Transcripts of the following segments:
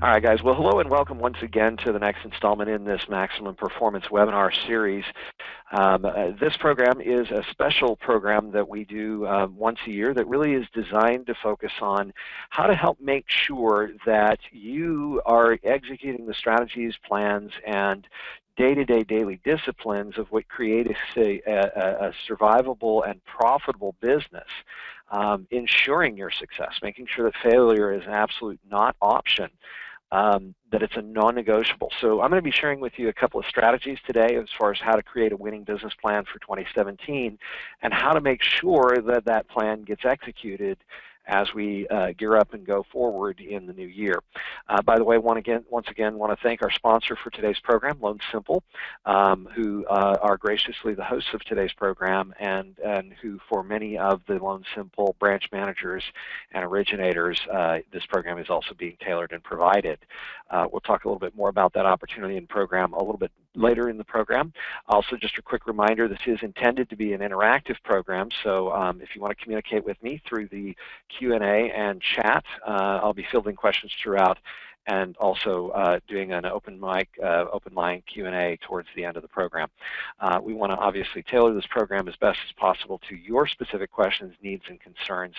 All right, guys. Well, hello and welcome once again to the next installment in this Maximum Performance webinar series. This program is a special program that we do once a year that really is designed to focus on how to help make sure that you are executing the strategies, plans, and day-to-day daily disciplines of what create a survivable and profitable business, ensuring your success, making sure that failure is an absolute not option, that it's a non-negotiable. So I'm going to be sharing with you a couple of strategies today as far as how to create a winning business plan for 2017 and how to make sure that that plan gets executed as we gear up and go forward in the new year. By the way, once again, want to thank our sponsor for today's program, Loan Simple, who are graciously the hosts of today's program and who, for many of the Loan Simple branch managers and originators, this program is also being tailored and provided. We'll talk a little bit more about that opportunity and program a little bit later in the program. Also, just a quick reminder, this is intended to be an interactive program, so if you want to communicate with me through the Q&A and chat, I'll be fielding questions throughout and also doing an open line Q&A towards the end of the program. We want to obviously tailor this program as best as possible to your specific questions, needs, and concerns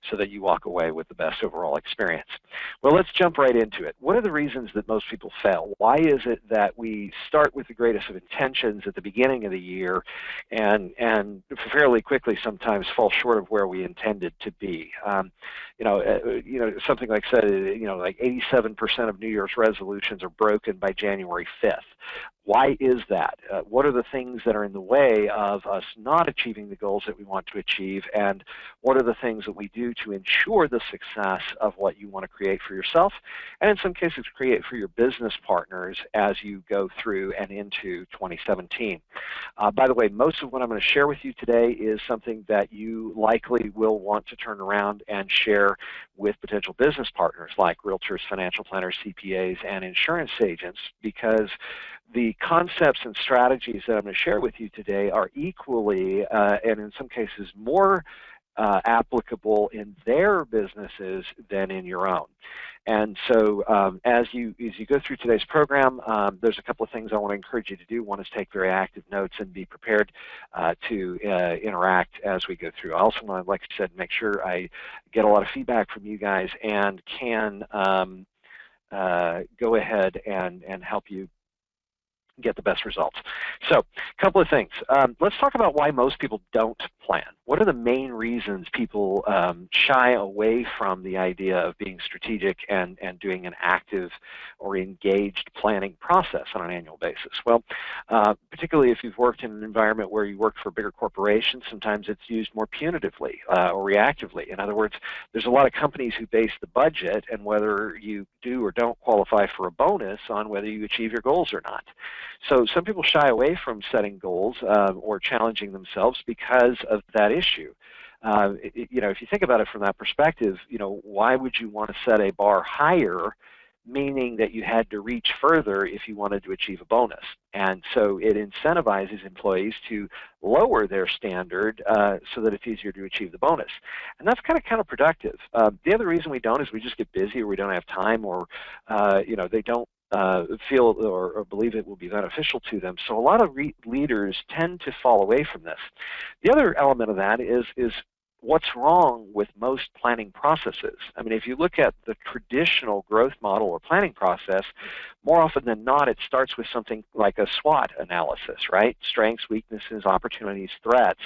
so that you walk away with the best overall experience. Well, let's jump right into it. What are the reasons that most people fail? Why is it that we start with the greatest of intentions at the beginning of the year and fairly quickly sometimes fall short of where we intended to be? Something like said, like 87% of New Year's resolutions are broken by January 5th. Why is that? What are the things that are in the way of us not achieving the goals that we want to achieve, and what are the things that we do to ensure the success of what you want to create for yourself, and in some cases create for your business partners as you go through and into 2017. By the way, most of what I'm going to share with you today is something that you likely will want to turn around and share with potential business partners like realtors, financial planners, CPAs, and insurance agents, because the concepts and strategies that I'm going to share with you today are equally, and in some cases more applicable in their businesses than in your own. And so as you go through today's program, there's a couple of things I want to encourage you to do. One is take very active notes and be prepared to interact as we go through. I also want to, like I said, make sure I get a lot of feedback from you guys and can go ahead and help you get the best results. So a couple of things. Let's talk about why most people don't plan. What are the main reasons people shy away from the idea of being strategic and doing an active or engaged planning process on an annual basis? Well, particularly if you've worked in an environment where you work for bigger corporations, sometimes it's used more punitively or reactively. In other words, there's a lot of companies who base the budget and whether you do or don't qualify for a bonus on whether you achieve your goals or not. So some people shy away from setting goals or challenging themselves because of that issue. If you think about it from that perspective, why would you want to set a bar higher, meaning that you had to reach further if you wanted to achieve a bonus? And so it incentivizes employees to lower their standard so that it's easier to achieve the bonus. And that's kind of counterproductive. The other reason we don't is we just get busy or we don't have time or they don't feel or believe it will be beneficial to them. So a lot of leaders tend to fall away from this. The other element of that is what's wrong with most planning processes. I mean, if you look at the traditional growth model or planning process, more often than not, it starts with something like a SWOT analysis, right? Strengths, weaknesses, opportunities, threats.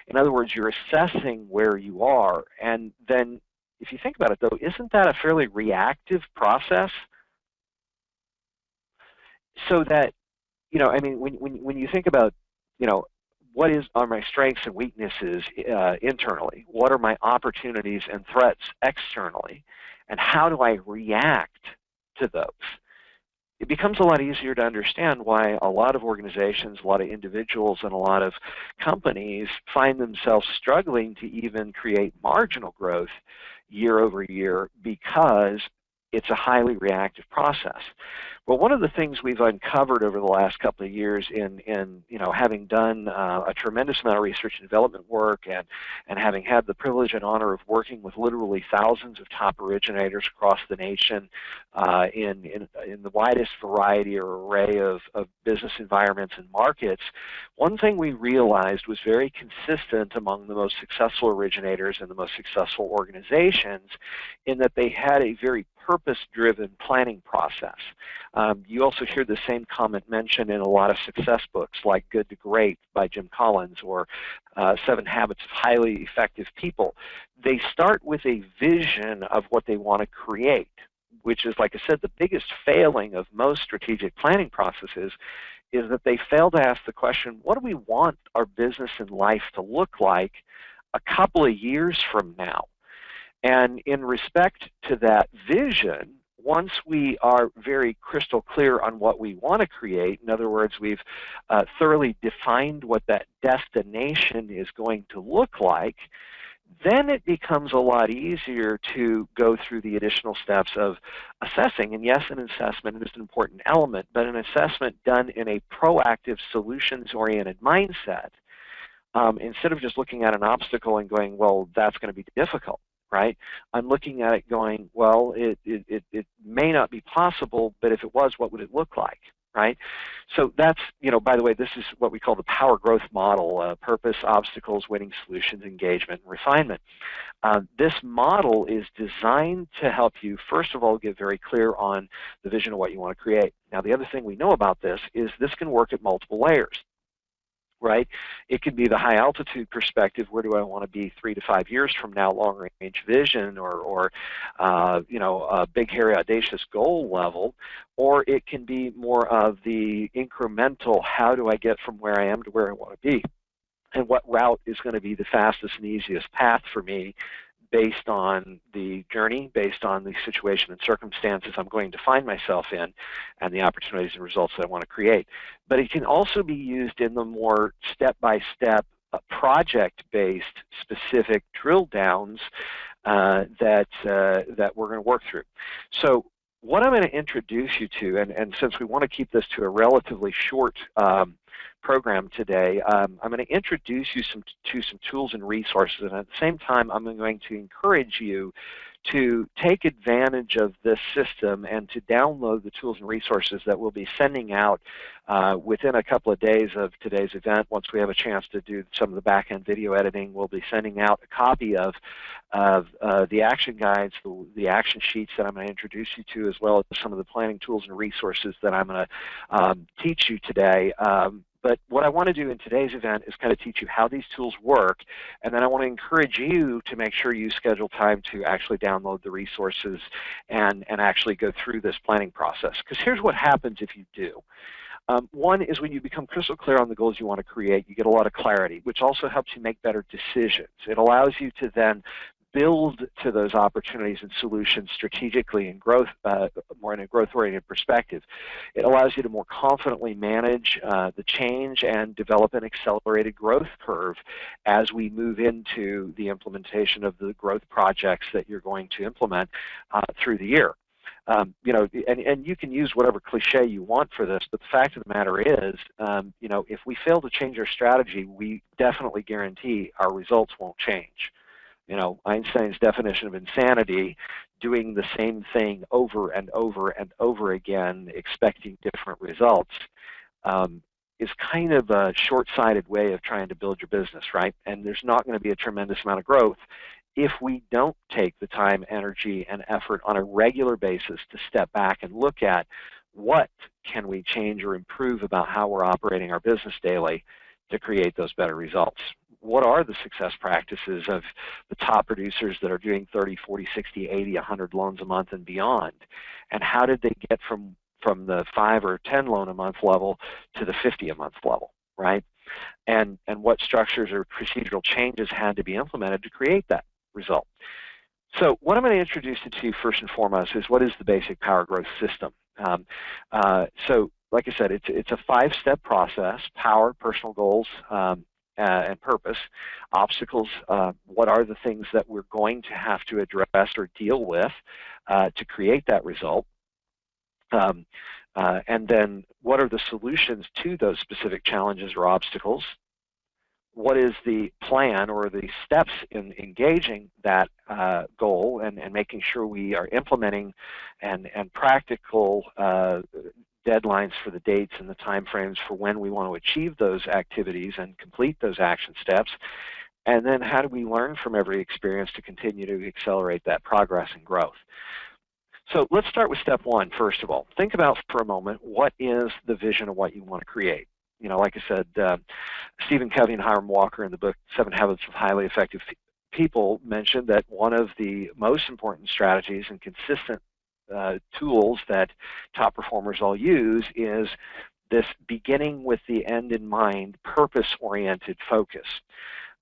In other words, you're assessing where you are. And then if you think about it, though, isn't that a fairly reactive process? So that, when you think about, what are my strengths and weaknesses internally? What are my opportunities and threats externally? And how do I react to those? It becomes a lot easier to understand why a lot of organizations, a lot of individuals, and a lot of companies find themselves struggling to even create marginal growth year over year because it's a highly reactive process. Well, one of the ththings we've uncovered over the last couple of years in having done a tremendous amount of research and development work and having had the privilege and honor of working with literally thousands of top originators across the nation in the widest variety or array of business environments and markets, one thing we realized was very consistent among the most successful originators and the most successful organizations in that they had a very purpose-driven planning process. You also hear the same comment mentioned in a lot of success books like Good to Great by Jim Collins or 7 Habits of Highly Effective People. They start with a vision of what they want to create, which is, like I said, the biggest failing of most strategic planning processes is that they fail to ask the question, what do we want our business and life to look like a couple of years from now? And in respect to that vision, once we are very crystal clear on what we want to create, in other words, we've thoroughly defined what that destination is going to look like, then it becomes a lot easier to go through the additional steps of assessing. And yes, an assessment is an important element, but an assessment done in a proactive, solutions-oriented mindset, instead of just looking at an obstacle and going, well, that's going to be difficult. Right? I'm looking at it going, well, it may not be possible, but if it was, what would it look like? Right? So that's, by the way, this is what we call the power growth model, purpose, obstacles, winning solutions, engagement, and refinement. This model is designed to help you, first of all, get very clear on the vision of what you want to create. Now, the other thing we know about this is this can work at multiple layers. Right? It could be the high altitude perspective, where do I want to be 3 to 5 years from now, long range vision, or a big, hairy, audacious goal level, or it can be more of the incremental, how do I get from where I am to where I want to be, and what route is going to be the fastest and easiest path for me based on the journey, based on the situation and circumstances I'm going to find myself in, and the opportunities and results that I want to create. But it can also be used in the more step-by-step, project-based, specific drill downs that we're going to work through. So what I'm going to introduce you to, and since we want to keep this to a relatively short program today, I'm going to introduce you to some tools and resources, and at the same time I'm going to encourage you to take advantage of this system and to download the tools and resources that we'll be sending out within a couple of days of today's event. Once we have a chance to do some of the back-end video editing, we'll be sending out a copy of the action guides, the action sheets that I'm going to introduce you to, as well as some of the planning tools and resources that I'm going to teach you today. But what I want to do in today's event is kind of teach you how these tools work, and then I want to encourage you to make sure you schedule time to actually download the resources and actually go through this planning process. Because here's what happens if you do. One is when you become crystal clear on the goals you want to create, you get a lot of clarity, which also helps you make better decisions. It allows you to then build to those opportunities and solutions strategically and growth, more in a growth-oriented perspective. It allows you to more confidently manage the change and develop an accelerated growth curve as we move into the implementation of the growth projects that you're going to implement through the year. And you can use whatever cliche you want for this, but the fact of the matter is, if we fail to change our strategy, we definitely guarantee our results won't change. Einstein's definition of insanity, doing the same thing over and over and over again, expecting different results, is kind of a short-sighted way of trying to build your business, right? And there's not going to be a tremendous amount of growth if we don't take the time, energy, and effort on a regular basis to step back and look at what can we change or improve about how we're operating our business daily to create those better results. What are the success practices of the top producers that are doing 30, 40, 60, 80, 100 loans a month and beyond? And how did they get from the 5 or 10 loan a month level to the 50 a month level, right? And what structures or procedural changes had to be implemented to create that result? So what I'm going to introduce you to first and foremost is what is the basic power growth system. So like I said, it's a 5-step process: power, personal goals, and purpose. Obstacles, what are the things that we're going to have to address or deal with to create that result? And then what are the solutions to those specific challenges or obstacles? What is the plan or the steps in engaging that goal and making sure we are implementing and practical deadlines for the dates and the time frames for when we want to achieve those activities and complete those action steps? And then how do we learn from every experience to continue to accelerate that progress and growth? So let's start with step one, first of all. Think about for a moment, what is the vision of what you want to create? You know, like I said, Stephen Covey and Hiram Walker in the book 7 Habits of Highly Effective People mentioned that one of the most important strategies and consistent tools that top performers all use is this beginning with the end in mind, purpose-oriented focus.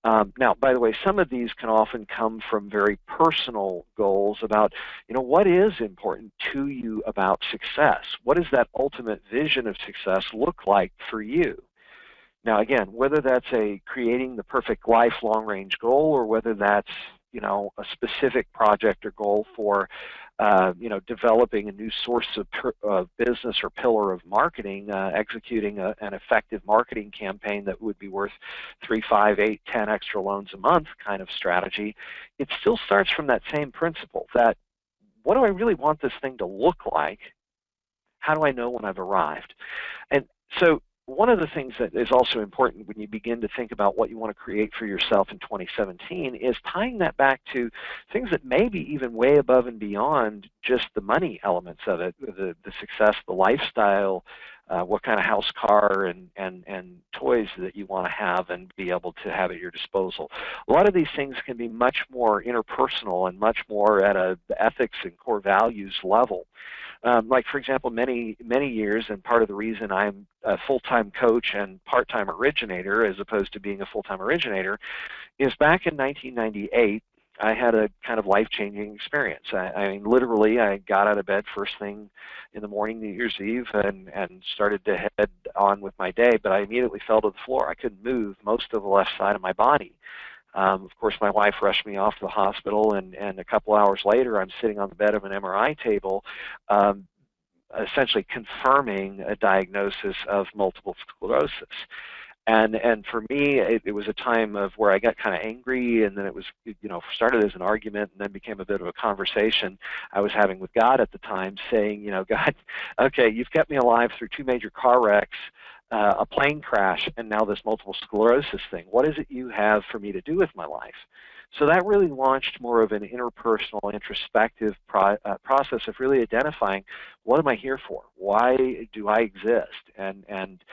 Now, by the way, some of these can often come from very personal goals about, you know, what is important to you about success? What does that ultimate vision of success look like for you? Now, again, whether that's creating the perfect life long-range goal or whether that's, you know, a specific project or goal for, you know, developing a new source of business or pillar of marketing, executing an effective marketing campaign that would be worth 3, 5, 8, 10 extra loans a month kind of strategy, it still starts from that same principle that what do I really want this thing to look like? How do I know when I've arrived? And so one of the things that is also important when you begin to think about what you want to create for yourself in 2017 is tying that back to things that may be even way above and beyond just the money elements of it, the success, the lifestyle, what kind of house, car, and toys that you want to have and be able to have at your disposal. A lot of these things can be much more interpersonal and much more at a ethics and core values level. Like, for example, many years, and part of the reason I'm a full-time coach and part-time originator as opposed to being a full-time originator is back in 1998, I had a kind of life-changing experience. I mean, literally, I got out of bed first thing in the morning, New Year's Eve, and started to head on with my day, but I immediately fell to the floor. I couldn't move most of the left side of my body. Of course, my wife rushed me off to the hospital, and a couple hours later, I'm sitting on the bed of an MRI table, essentially confirming a diagnosis of multiple sclerosis. And for me, it was a time of where I got kind of angry, and then it was, you know, started as an argument and then became a bit of a conversation I was having with God at the time, saying, you know, God, okay, you've kept me alive through 2 major car wrecks, a plane crash, and now this multiple sclerosis thing. What is it you have for me to do with my life? So that really launched more of an interpersonal, introspective process of really identifying, what am I here for? Why do I exist? And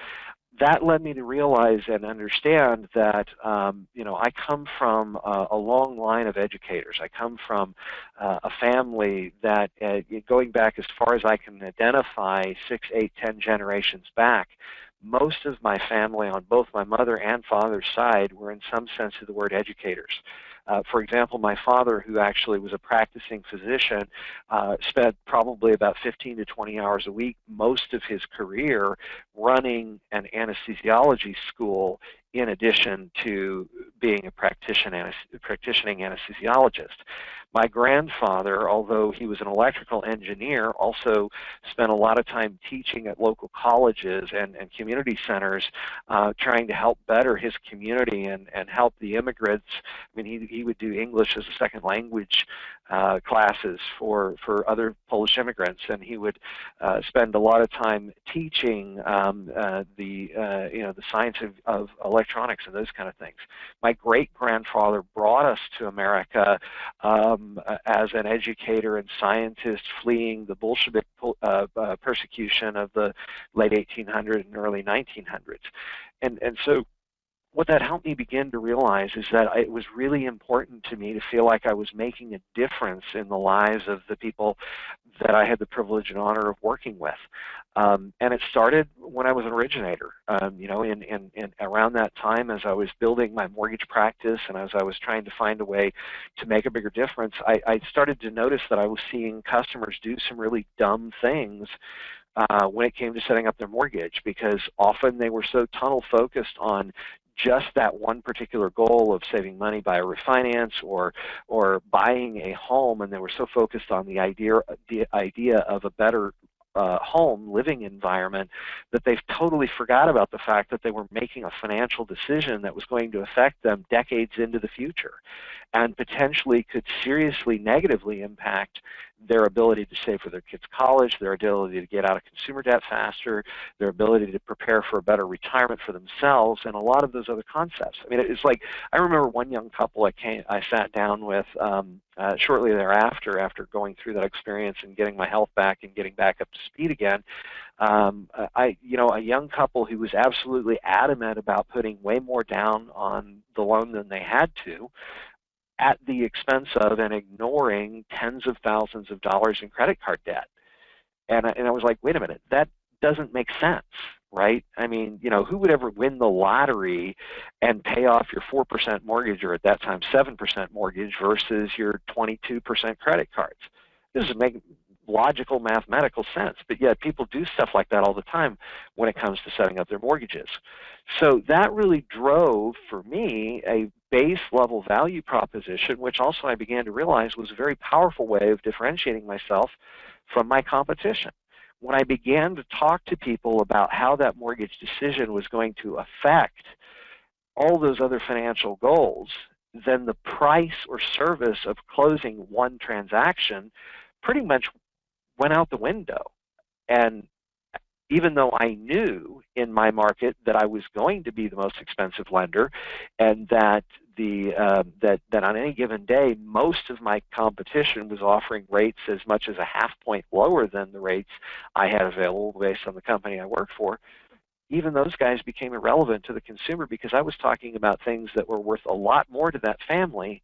that led me to realize and understand that, you know, I come from a long line of educators. I come from a family that, going back as far as I can identify, 6, 8, 10 generations back, most of my family on both my mother and father's side were in some sense of the word educators. For example, my father, who actually was a practicing physician, spent probably about 15 to 20 hours a week most of his career running an anesthesiology school in addition to being a practicing anesthesiologist. My grandfather, although he was an electrical engineer, also spent a lot of time teaching at local colleges and community centers, trying to help better his community and help the immigrants. I mean, he would do English as a second language classes for other Polish immigrants, and he would spend a lot of time teaching the science of electronics and those kind of things. My great-grandfather brought us to America as an educator and scientist fleeing the Bolshevik persecution of the late 1800s and early 1900s. And so what that helped me begin to realize is that it was really important to me to feel like I was making a difference in the lives of the people that I had the privilege and honor of working with. And it started when I was an originator. You know, in around that time, as I was building my mortgage practice and as I was trying to find a way to make a bigger difference, I started to notice that I was seeing customers do some really dumb things when it came to setting up their mortgage, because often they were so tunnel focused on just that one particular goal of saving money by a refinance or buying a home, and they were so focused on the idea of a better home living environment that they've totally forgot about the fact that they were making a financial decision that was going to affect them decades into the future and potentially could seriously negatively impact their ability to save for their kids' college, their ability to get out of consumer debt faster, their ability to prepare for a better retirement for themselves, and a lot of those other concepts. I mean, it's like, I remember one young couple I sat down with shortly thereafter, after going through that experience and getting my health back and getting back up to speed again. A young couple who was absolutely adamant about putting way more down on the loan than they had to, at the expense of and ignoring tens of thousands of dollars in credit card debt. And I was like, wait a minute, that doesn't make sense, right? I mean, who would ever win the lottery and pay off your 4% mortgage, or at that time 7% mortgage, versus your 22% credit cards? This doesn't make logical mathematical sense, but yet people do stuff like that all the time when it comes to setting up their mortgages. So that really drove for me a base level value proposition, which also I began to realize was a very powerful way of differentiating myself from my competition. When I began to talk to people about how that mortgage decision was going to affect all those other financial goals, then the price or service of closing one transaction pretty much went out the window. And even though I knew in my market that I was going to be the most expensive lender, and that that on any given day most of my competition was offering rates as much as a half point lower than the rates I had available based on the company I worked for, even those guys became irrelevant to the consumer, because I was talking about things that were worth a lot more to that family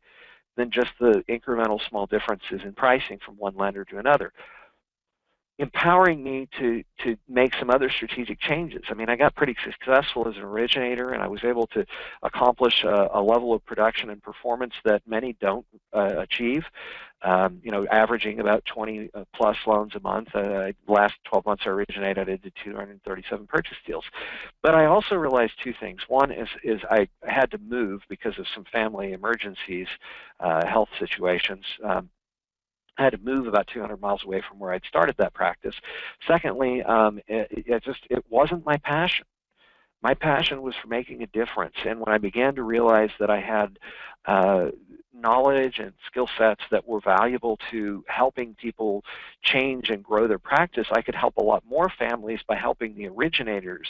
than just the incremental small differences in pricing from one lender to another, empowering me to make some other strategic changes. I mean, I got pretty successful as an originator, and I was able to accomplish a level of production and performance that many don't achieve. Averaging about 20 plus loans a month. Last 12 months I originated, I did 237 purchase deals. But I also realized two things. One is I had to move because of some family emergencies, health situations. I had to move about 200 miles away from where I'd started that practice. Secondly, it wasn't my passion. My passion was for making a difference. And when I began to realize that I had knowledge and skill sets that were valuable to helping people change and grow their practice, I could help a lot more families by helping the originators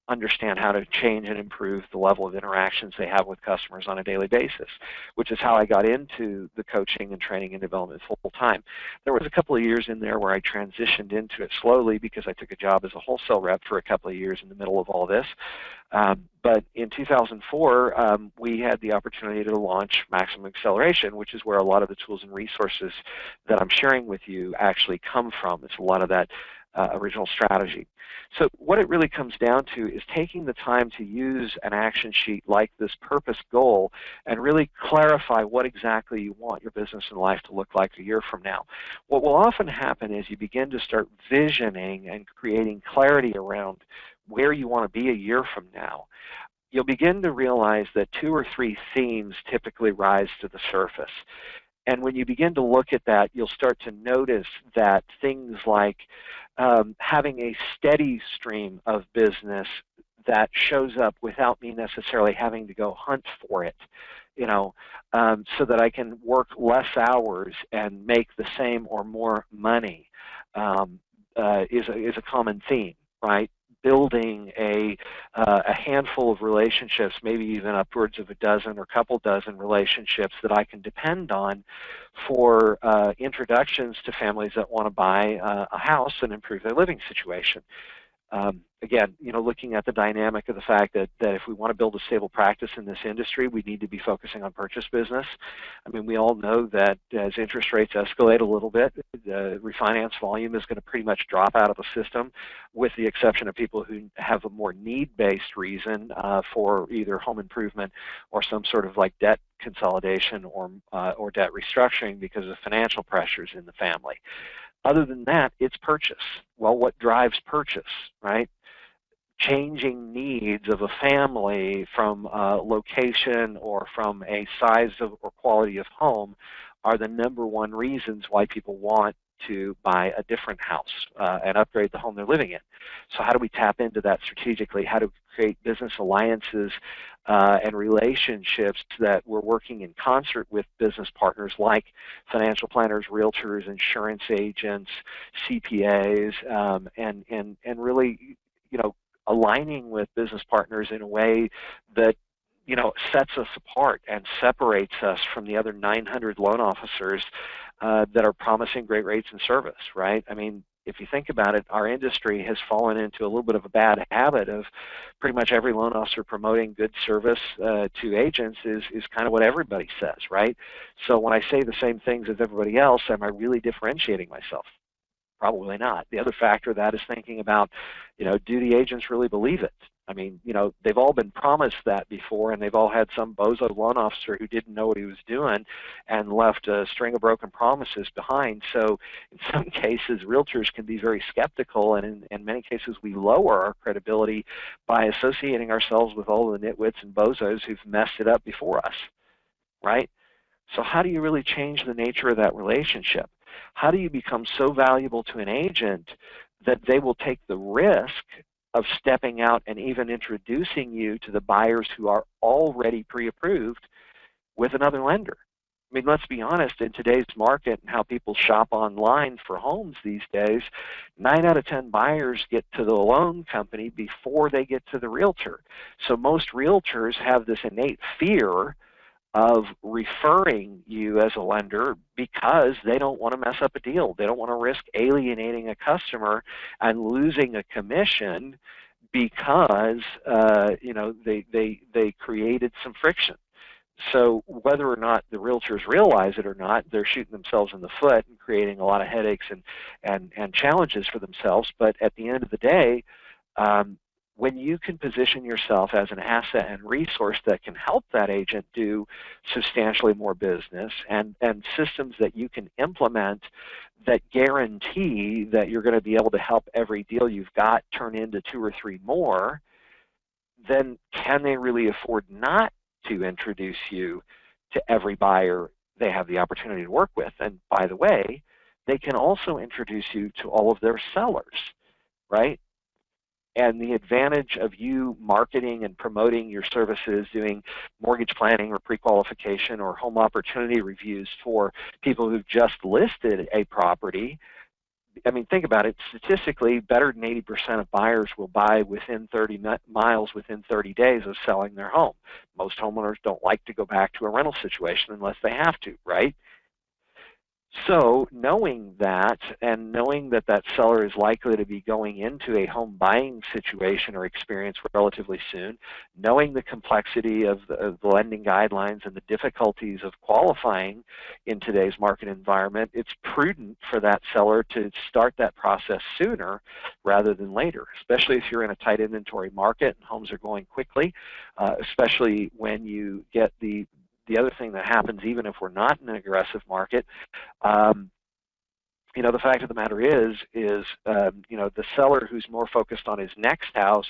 understand how to change and improve the level of interactions they have with customers on a daily basis, which is how I got into the coaching and training and development full time. There was a couple of years in there where I transitioned into it slowly because I took a job as a wholesale rep for a couple of years in the middle of all this. But in 2004, we had the opportunity to launch Maximum Acceleration, which is where a lot of the tools and resources that I'm sharing with you actually come from. It's a lot of that original strategy. So what it really comes down to is taking the time to use an action sheet like this purpose goal and really clarify what exactly you want your business and life to look like a year from now. What will often happen is you begin to start visioning and creating clarity around where you want to be a year from now. You'll begin to realize that 2 or 3 themes typically rise to the surface. And when you begin to look at that, you'll start to notice that things like having a steady stream of business that shows up without me necessarily having to go hunt for it, so that I can work less hours and make the same or more money is a common theme, right? Building a handful of relationships, maybe even upwards of a dozen or couple dozen relationships that I can depend on for introductions to families that want to buy a house and improve their living situation. Again, looking at the dynamic of the fact that if we want to build a stable practice in this industry, we need to be focusing on purchase business. I mean, we all know that as interest rates escalate a little bit, the refinance volume is going to pretty much drop out of the system, with the exception of people who have a more need-based reason for either home improvement or some sort of like debt consolidation or debt restructuring because of financial pressures in the family. Other than that, it's purchase. Well, what drives purchase, right? Changing needs of a family from location or from a size of or quality of home are the #1 reasons why people want to buy a different house and upgrade the home they're living in. So how do we tap into that strategically? How do we create business alliances and relationships that we're working in concert with business partners like financial planners, realtors, insurance agents, CPAs, and really, aligning with business partners in a way that sets us apart and separates us from the other 900 loan officers that are promising great rates and service, right? I mean, if you think about it, our industry has fallen into a little bit of a bad habit of pretty much every loan officer promoting good service to agents is kind of what everybody says, right? So when I say the same things as everybody else, am I really differentiating myself? Probably not. The other factor of that is thinking about, do the agents really believe it? I mean, they've all been promised that before, and they've all had some bozo loan officer who didn't know what he was doing and left a string of broken promises behind. So in some cases, realtors can be very skeptical, and in many cases, we lower our credibility by associating ourselves with all the nitwits and bozos who've messed it up before us, right? So how do you really change the nature of that relationship? How do you become so valuable to an agent that they will take the risk of stepping out and even introducing you to the buyers who are already pre-approved with another lender? I mean, let's be honest, in today's market and how people shop online for homes these days, 9 out of 10 buyers get to the loan company before they get to the realtor. So most realtors have this innate fear of referring you as a lender because they don't want to mess up a deal. They don't want to risk alienating a customer and losing a commission because they created some friction. So whether or not the realtors realize it or not, they're shooting themselves in the foot and creating a lot of headaches and challenges for themselves. But at the end of the day, when you can position yourself as an asset and resource that can help that agent do substantially more business, and systems that you can implement that guarantee that you're going to be able to help every deal you've got turn into 2 or 3 more, then can they really afford not to introduce you to every buyer they have the opportunity to work with? And by the way, they can also introduce you to all of their sellers, right? And the advantage of you marketing and promoting your services, doing mortgage planning or pre-qualification or home opportunity reviews for people who've just listed a property, I mean, think about it. Statistically, better than 80% of buyers will buy within 30 miles within 30 days of selling their home. Most homeowners don't like to go back to a rental situation unless they have to, right? So knowing that, and knowing that that seller is likely to be going into a home buying situation or experience relatively soon, knowing the complexity of the lending guidelines and the difficulties of qualifying in today's market environment, it's prudent for that seller to start that process sooner rather than later, especially if you're in a tight inventory market and homes are going quickly, especially when you get the other thing that happens even if we're not in an aggressive market. The fact of the matter is the seller who's more focused on his next house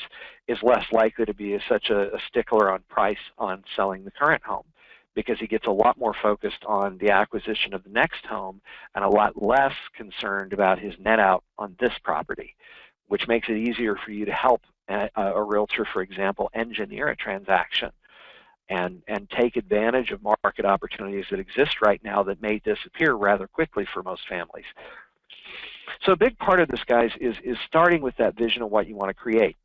is less likely to be such a stickler on price on selling the current home, because he gets a lot more focused on the acquisition of the next home and a lot less concerned about his net out on this property, which makes it easier for you to help a realtor, for example, engineer a transaction and take advantage of market opportunities that exist right now that may disappear rather quickly for most families. So a big part of this, guys, is starting with that vision of what you want to create.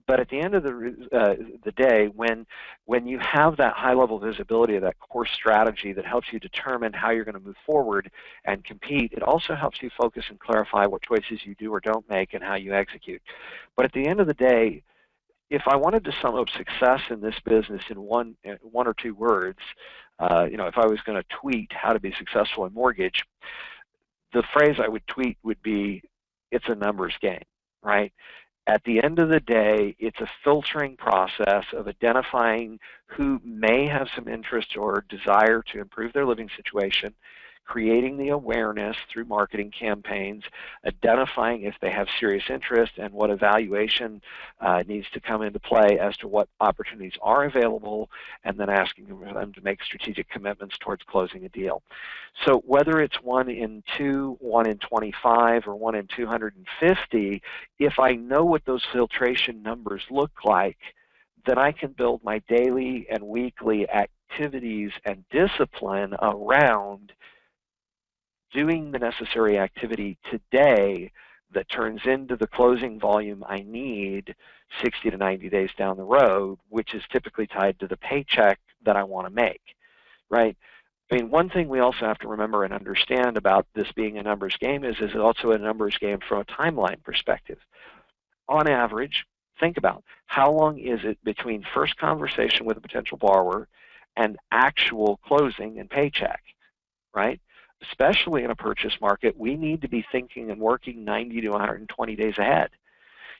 But at the end of the day, when you have that high-level visibility of that core strategy that helps you determine how you're going to move forward and compete, it also helps you focus and clarify what choices you do or don't make and how you execute. But at the end of the day, if I wanted to sum up success in this business in one or two words, if I was going to tweet how to be successful in mortgage, the phrase I would tweet would be, it's a numbers game, right? At the end of the day, it's a filtering process of identifying who may have some interest or desire to improve their living situation, creating the awareness through marketing campaigns, identifying if they have serious interest and what evaluation needs to come into play as to what opportunities are available, and then asking them to make strategic commitments towards closing a deal. So whether it's 1 in 2, 1 in 25, or 1 in 250, if I know what those filtration numbers look like, then I can build my daily and weekly activities and discipline around doing the necessary activity today that turns into the closing volume I need 60 to 90 days down the road, which is typically tied to the paycheck that I want to make, right? I mean, one thing we also have to remember and understand about this being a numbers game is it's also a numbers game from a timeline perspective. On average, think about how long is it between first conversation with a potential borrower and actual closing and paycheck, right? Especially in a purchase market, we need to be thinking and working 90 to 120 days ahead.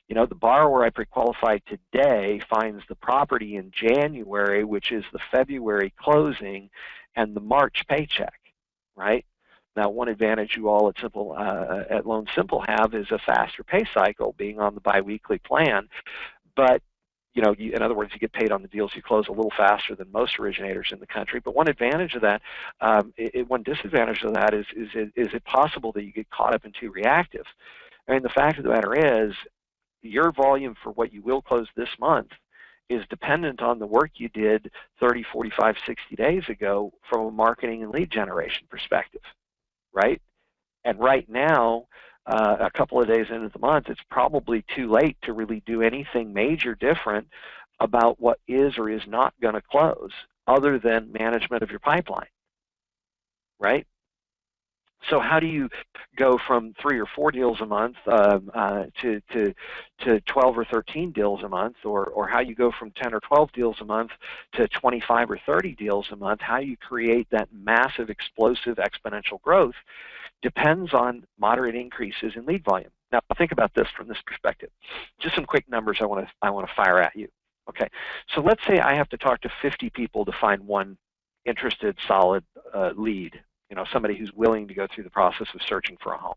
You know, the borrower I pre-qualified today finds the property in January, which is the February closing and the March paycheck, right? Now, one advantage you all at Loan Simple have is a faster pay cycle, being on the biweekly plan. But you know, in other words, you get paid on the deals you close a little faster than most originators in the country. But one advantage of that, one disadvantage of that is it possible that you get caught up and too reactive? I mean, the fact of the matter is, your volume for what you will close this month is dependent on the work you did 30, 45, 60 days ago from a marketing and lead generation perspective, right? And right now, a couple of days into the month, it's probably too late to really do anything major different about what is or is not going to close other than management of your pipeline, right? So how do you go from 3 or 4 deals a month to 12 or 13 deals a month, or how you go from 10 or 12 deals a month to 25 or 30 deals a month? How you create that massive, explosive, exponential growth depends on moderate increases in lead volume. Now, think about this from this perspective. Just some quick numbers I want to fire at you. Okay, so let's say I have to talk to 50 people to find one interested, solid lead. You know, somebody who's willing to go through the process of searching for a home.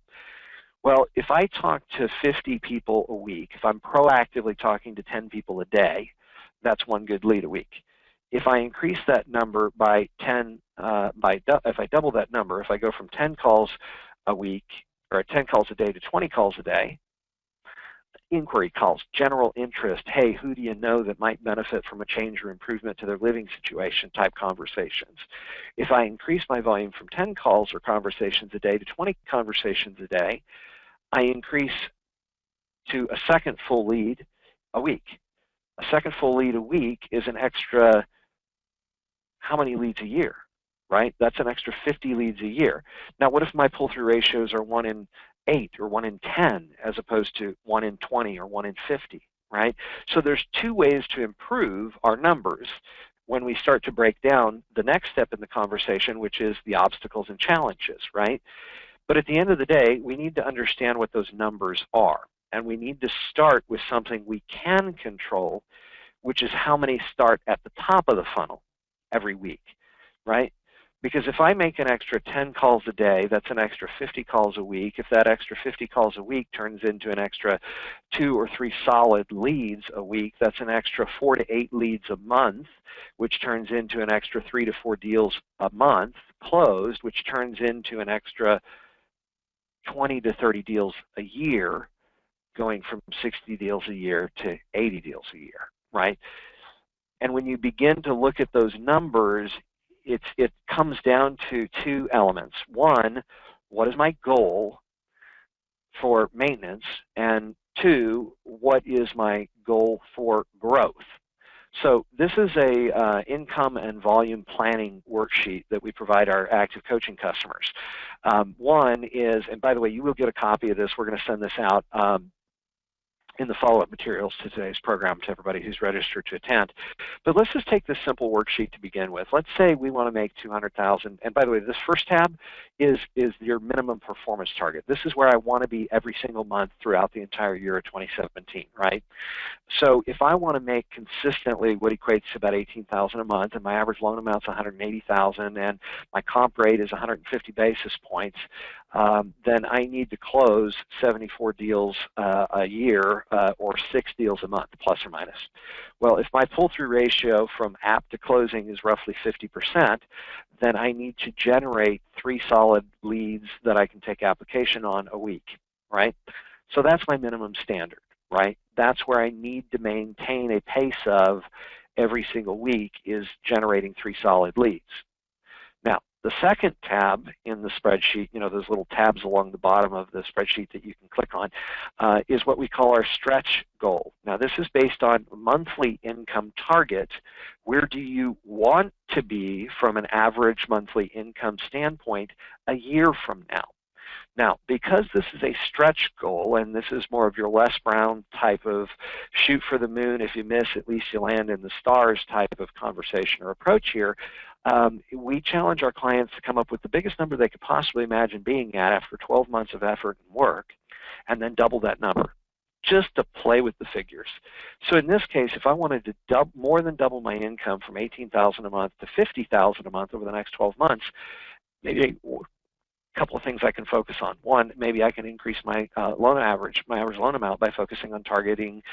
Well, if I talk to 50 people a week, if I'm proactively talking to 10 people a day, that's one good lead a week. If I increase that number by 10, if I double that number, if I go from 10 calls a week, or 10 calls a day to 20 calls a day, inquiry calls, general interest, hey, who do you know that might benefit from a change or improvement to their living situation type conversations. If I increase my volume from 10 calls or conversations a day to 20 conversations a day, I increase to a second full lead a week. A second full lead a week is an extra, how many leads a year, right? That's an extra 50 leads a year. Now, what if my pull-through ratios are 1 in 8 or 1 in 10 as opposed to 1 in 20 or 1 in 50, right? So there's 2 ways to improve our numbers when we start to break down the next step in the conversation, which is the obstacles and challenges, right? But at the end of the day, we need to understand what those numbers are. And we need to start with something we can control, which is how many start at the top of the funnel every week, right? Because if I make an extra 10 calls a day, that's an extra 50 calls a week. If that extra 50 calls a week turns into an extra 2 or 3 solid leads a week, that's an extra 4 to 8 leads a month, which turns into an extra 3 to 4 deals a month closed, which turns into an extra 20 to 30 deals a year, going from 60 deals a year to 80 deals a year, right? And when you begin to look at those numbers, it comes down to 2 elements. One, what is my goal for maintenance? And 2, what is my goal for growth? So this is a income and volume planning worksheet that we provide our active coaching customers. One is, and by the way, you will get a copy of this. We're going to send this out in the follow-up materials to today's program to everybody who's registered to attend. But let's just take this simple worksheet to begin with. Let's say we want to make $200,000, and by the way, this first tab is your minimum performance target. This is where I want to be every single month throughout the entire year of 2017, right? So if I want to make consistently what equates to about $18,000 a month, and my average loan amount is $180,000, and my comp rate is 150 basis points, then I need to close 74 deals a year, or 6 deals a month, plus or minus. Well, if my pull-through ratio from app to closing is roughly 50%, then I need to generate 3 solid leads that I can take application on a week, right? So that's my minimum standard, right? That's where I need to maintain a pace of every single week, is generating 3 solid leads. Now, the second tab in the spreadsheet, you know, those little tabs along the bottom of the spreadsheet that you can click on, is what we call our stretch goal. Now, this is based on monthly income target. Where do you want to be from an average monthly income standpoint a year from now? Now, because this is a stretch goal, and this is more of your Les Brown type of shoot for the moon, if you miss, at least you land in the stars type of conversation or approach here, we challenge our clients to come up with the biggest number they could possibly imagine being at after 12 months of effort and work, and then double that number, just to play with the figures. So in this case, if I wanted to more than double my income from $18,000 a month to $50,000 a month over the next 12 months, maybe couple of things I can focus on. One, maybe I can increase my average loan amount by focusing on targeting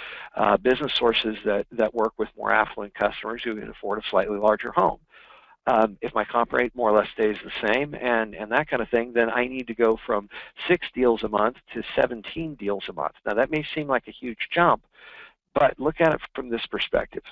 business sources that work with more affluent customers who can afford a slightly larger home. If my comp rate more or less stays the same and that kind of thing, then I need to go from 6 deals a month to 17 deals a month. Now that may seem like a huge jump, but look at it from this perspective.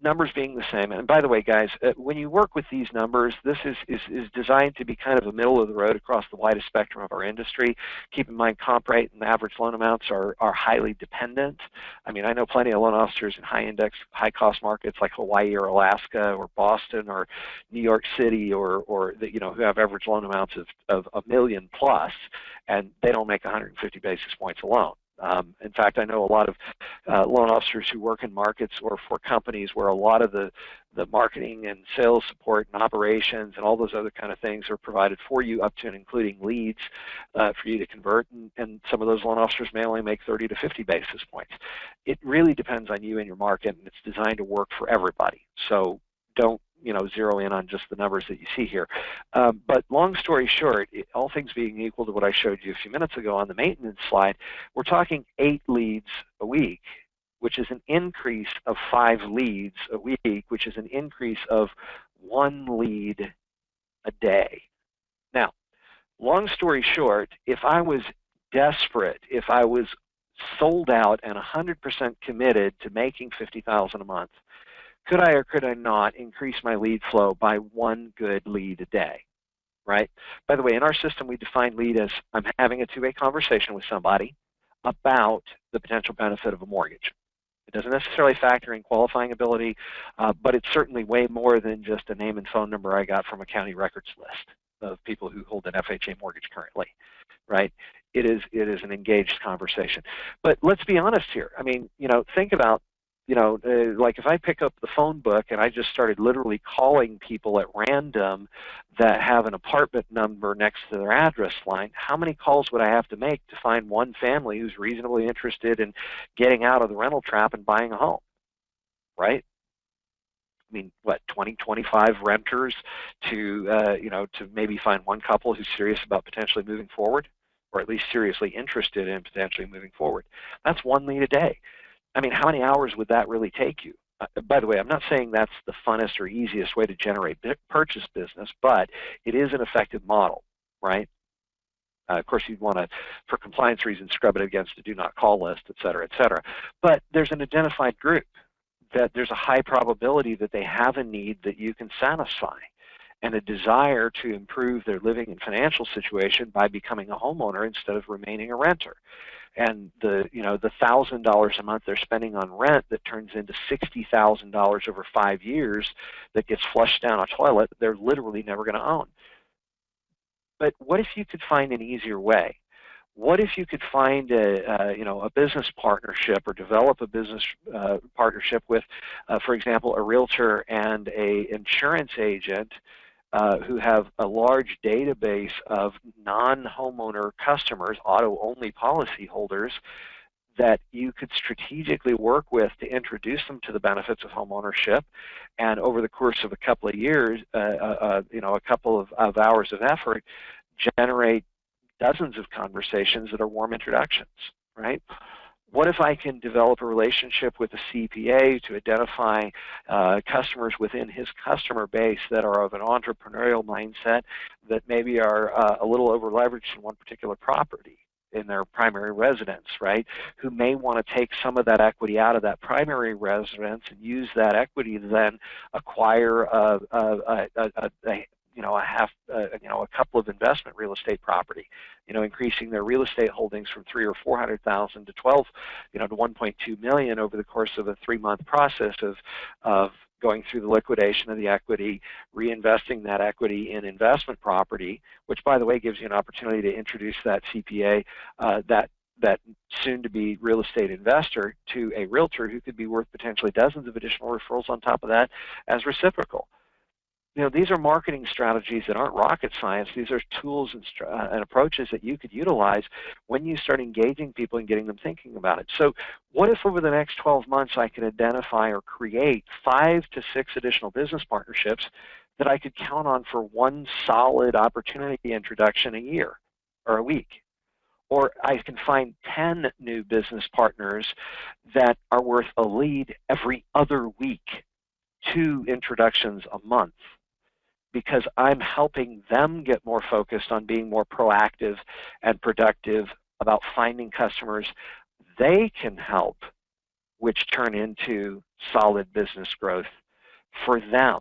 Numbers being the same. And by the way, guys, when you work with these numbers, this is designed to be kind of a middle of the road across the widest spectrum of our industry. Keep in mind, comp rate and average loan amounts are highly dependent. I mean, I know plenty of loan officers in high-index, high-cost markets like Hawaii or Alaska or Boston or New York City or you know, who have average loan amounts of $1 million plus, and they don't make 150 basis points alone. In fact, I know a lot of loan officers who work in markets or for companies where a lot of the marketing and sales support and operations and all those other kind of things are provided for you, up to and including leads for you to convert, and some of those loan officers may only make 30 to 50 basis points. It really depends on you and your market, and it's designed to work for everybody. So don't, you know, zero in on just the numbers that you see here. But long story short, all things being equal to what I showed you a few minutes ago on the maintenance slide, we're talking 8 leads a week, which is an increase of 5 leads a week, which is an increase of 1 lead a day. Now, long story short, if I was desperate, if I was sold out and 100% committed to making $50,000 a month, could I or could I not increase my lead flow by 1 good lead a day, right? By the way, in our system, we define lead as I'm having a 2-way conversation with somebody about the potential benefit of a mortgage. It doesn't necessarily factor in qualifying ability, but it's certainly way more than just a name and phone number I got from a county records list of people who hold an FHA mortgage currently, right? It is an engaged conversation. But let's be honest here. I mean, you know, think about, you know, like if I pick up the phone book and I just started literally calling people at random that have an apartment number next to their address line, how many calls would I have to make to find one family who's reasonably interested in getting out of the rental trap and buying a home, right? I mean, what, 20, 25 renters to, you know, to maybe find one couple who's serious about potentially moving forward, or at least seriously interested in potentially moving forward. That's 1 lead a day. I mean, how many hours would that really take you? By the way, I'm not saying that's the funnest or easiest way to generate purchase business, but it is an effective model, right? Of course, you'd want to, for compliance reasons, scrub it against a do not call list, et cetera, et cetera. But there's an identified group that there's a high probability that they have a need that you can satisfy, and a desire to improve their living and financial situation by becoming a homeowner instead of remaining a renter. And the $1,000 a month they're spending on rent that turns into $60,000 over 5 years that gets flushed down a toilet, they're literally never going to own. But what if you could find an easier way? What if you could find a business partnership or develop a business partnership with, for example, a realtor and a insurance agent who have a large database of non-homeowner customers, auto-only policyholders, that you could strategically work with to introduce them to the benefits of homeownership, and over the course of a couple of years, a couple of hours of effort, generate dozens of conversations that are warm introductions, right? What if I can develop a relationship with a CPA to identify customers within his customer base that are of an entrepreneurial mindset, that maybe are a little over leveraged in one particular property in their primary residence, right? Who may want to take some of that equity out of that primary residence and use that equity to then acquire a couple of investment real estate property, increasing their real estate holdings from 300,000 or 400,000 to 12, to 1.2 million over the course of a 3-month process of going through the liquidation of the equity, reinvesting that equity in investment property, which, by the way, gives you an opportunity to introduce that CPA, that soon-to-be real estate investor, to a realtor who could be worth potentially dozens of additional referrals on top of that as reciprocal. These are marketing strategies that aren't rocket science. These are tools and approaches that you could utilize when you start engaging people and getting them thinking about it. So what if over the next 12 months I could identify or create 5 to 6 additional business partnerships that I could count on for one solid opportunity introduction a year or a week? Or I can find 10 new business partners that are worth a lead every other week, 2 introductions a month, because I'm helping them get more focused on being more proactive and productive about finding customers they can help, which turn into solid business growth for them.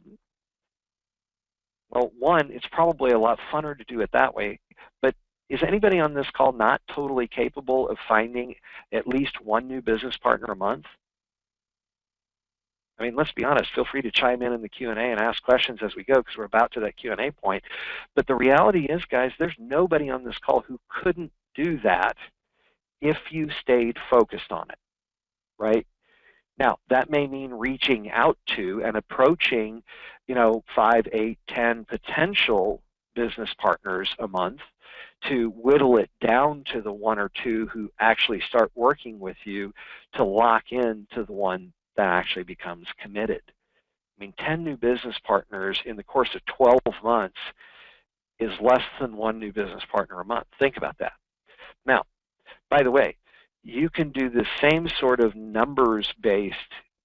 Well, one, it's probably a lot funner to do it that way, but is anybody on this call not totally capable of finding at least one new business partner a month? I mean, let's be honest, feel free to chime in the Q&A and ask questions as we go, because we're about to that Q&A point. But the reality is, guys, there's nobody on this call who couldn't do that if you stayed focused on it, right? Now, that may mean reaching out to and approaching, 5, 8, 10 potential business partners a month to whittle it down to the 1 or 2 who actually start working with you to lock in to the one that actually becomes committed. I mean, 10 new business partners in the course of 12 months is less than 1 new business partner a month. Think about that. Now, by the way, you can do the same sort of numbers-based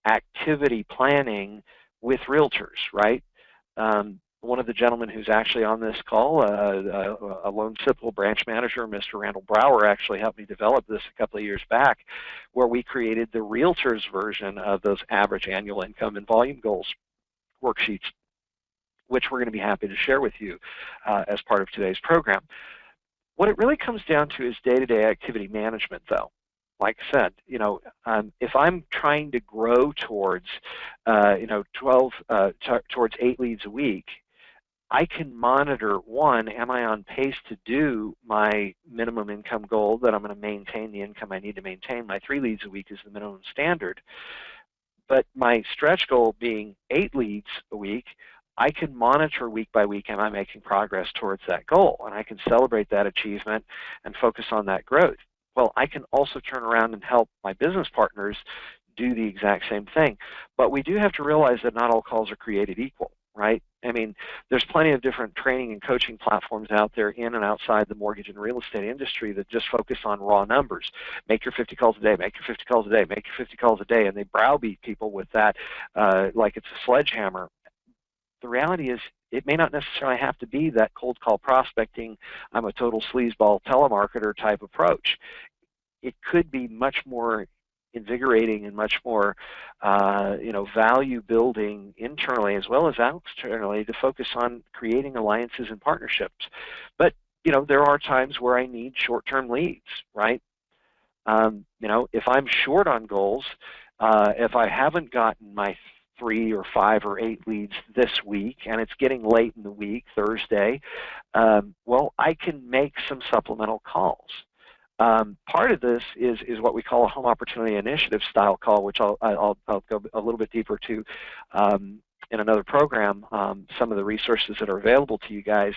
activity planning with realtors, right? One of the gentlemen who's actually on this call, a Lone Simple branch manager, Mr. Randall Brower, actually helped me develop this a couple of years back, where we created the realtor's version of those average annual income and volume goals worksheets, which we're going to be happy to share with you as part of today's program. What it really comes down to is day-to-day activity management, though. Like I said, if I'm trying to grow towards, towards 8 leads a week, I can monitor, one, am I on pace to do my minimum income goal, that I'm going to maintain the income I need to maintain. My 3 leads a week is the minimum standard. But my stretch goal being 8 leads a week, I can monitor week by week, am I making progress towards that goal? And I can celebrate that achievement and focus on that growth. Well, I can also turn around and help my business partners do the exact same thing. But we do have to realize that not all calls are created equal, right? I mean, there's plenty of different training and coaching platforms out there in and outside the mortgage and real estate industry that just focus on raw numbers. Make your 50 calls a day, make your 50 calls a day, make your 50 calls a day, and they browbeat people with that like it's a sledgehammer. The reality is, it may not necessarily have to be that cold call prospecting, I'm a total sleazeball telemarketer type approach. It could be much more invigorating and much more value building internally as well as externally to focus on creating alliances and partnerships. But there are times where I need short-term leads, right? If I'm short on goals, if I haven't gotten my 3 or 5 or 8 leads this week, and it's getting late in the week, Thursday, well, I can make some supplemental calls. Part of this is what we call a home opportunity initiative style call, which I'll go a little bit deeper to in another program. Some of the resources that are available to you guys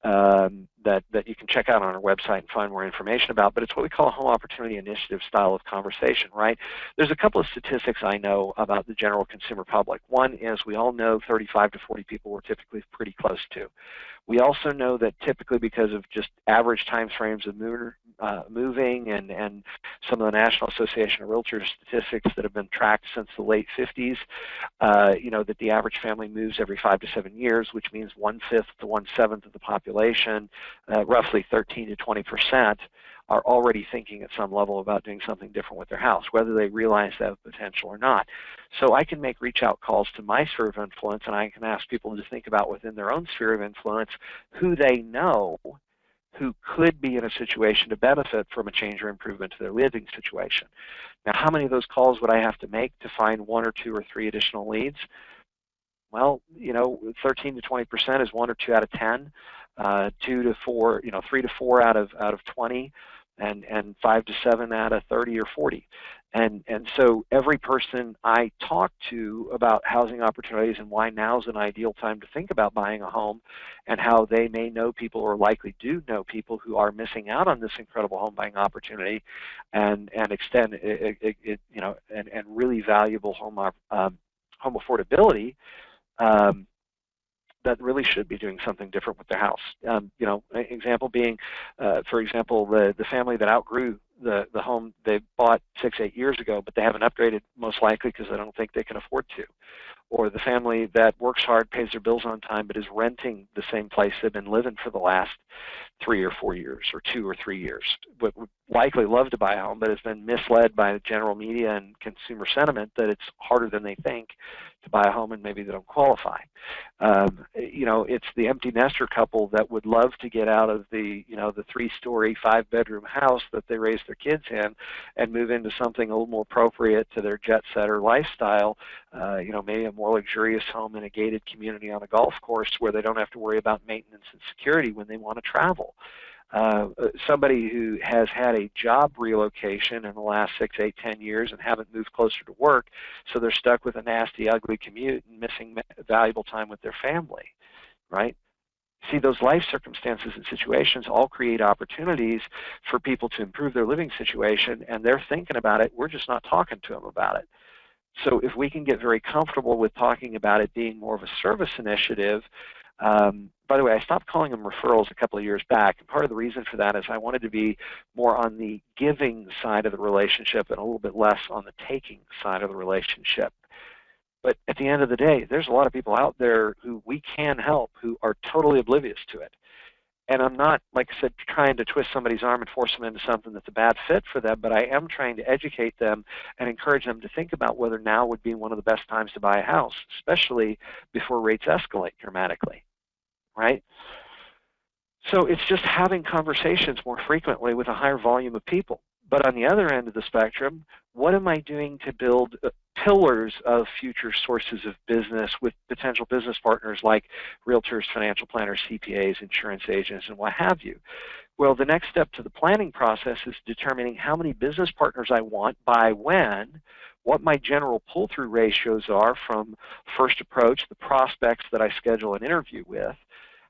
that you can check out on our website and find more information about, but it's what we call a home opportunity initiative style of conversation, right? There's a couple of statistics I know about the general consumer public. One is we all know 35 to 40 people we're typically pretty close to. We also know that typically because of just average time frames of moving and some of the National Association of Realtors statistics that have been tracked since the late 50s, you know, that the average family moves every 5 to 7 years, which means 1/5 to 1/7 of the population, roughly 13 to 20%, are already thinking at some level about doing something different with their house, whether they realize that potential or not. So I can make reach out calls to my sphere of influence, and I can ask people to think about within their own sphere of influence who they know who could be in a situation to benefit from a change or improvement to their living situation. Now, how many of those calls would I have to make to find 1 or 2 or 3 additional leads? Well, you know, 13 to 20% is 1 or 2 out of 10, 2 to 4, you know, 3 to 4 out of 20, and 5 to 7 out of 30 or 40. And so every person I talk to about housing opportunities and why now is an ideal time to think about buying a home, and how they may know people or likely do know people who are missing out on this incredible home buying opportunity, and extend it, you know, and really valuable home affordability. That really should be doing something different with their house. You know, example being, for example, the family that outgrew the home they bought 6, 8 years ago, but they haven't upgraded, most likely because they don't think they can afford to. Or the family that works hard, pays their bills on time, but is renting the same place they've been living for the last 3 or 4 years, or 2 or 3 years, but would likely love to buy a home, but has been misled by the general media and consumer sentiment that it's harder than they think to buy a home, and maybe they don't qualify. You know, it's the empty nester couple that would love to get out of the, you know, the 3-story, 5-bedroom house that they raised their kids in and move into something a little more appropriate to their jet setter lifestyle. You know, maybe a more luxurious home in a gated community on a golf course where they don't have to worry about maintenance and security when they want to travel. Somebody who has had a job relocation in the last 6, 8, 10 years and haven't moved closer to work, so they're stuck with a nasty, ugly commute and missing valuable time with their family, right? See, those life circumstances and situations all create opportunities for people to improve their living situation, and they're thinking about it. We're just not talking to them about it. So if we can get very comfortable with talking about it being more of a service initiative. By the way, I stopped calling them referrals a couple of years back, and part of the reason for that is I wanted to be more on the giving side of the relationship and a little bit less on the taking side of the relationship. But at the end of the day, there's a lot of people out there who we can help who are totally oblivious to it. And I'm not, like I said, trying to twist somebody's arm and force them into something that's a bad fit for them, but I am trying to educate them and encourage them to think about whether now would be one of the best times to buy a house, especially before rates escalate dramatically, right? So it's just having conversations more frequently with a higher volume of people. But on the other end of the spectrum, what am I doing to build pillars of future sources of business with potential business partners like realtors, financial planners, CPAs, insurance agents, and what have you? Well, the next step to the planning process is determining how many business partners I want, by when, what my general pull-through ratios are from first approach, the prospects that I schedule an interview with,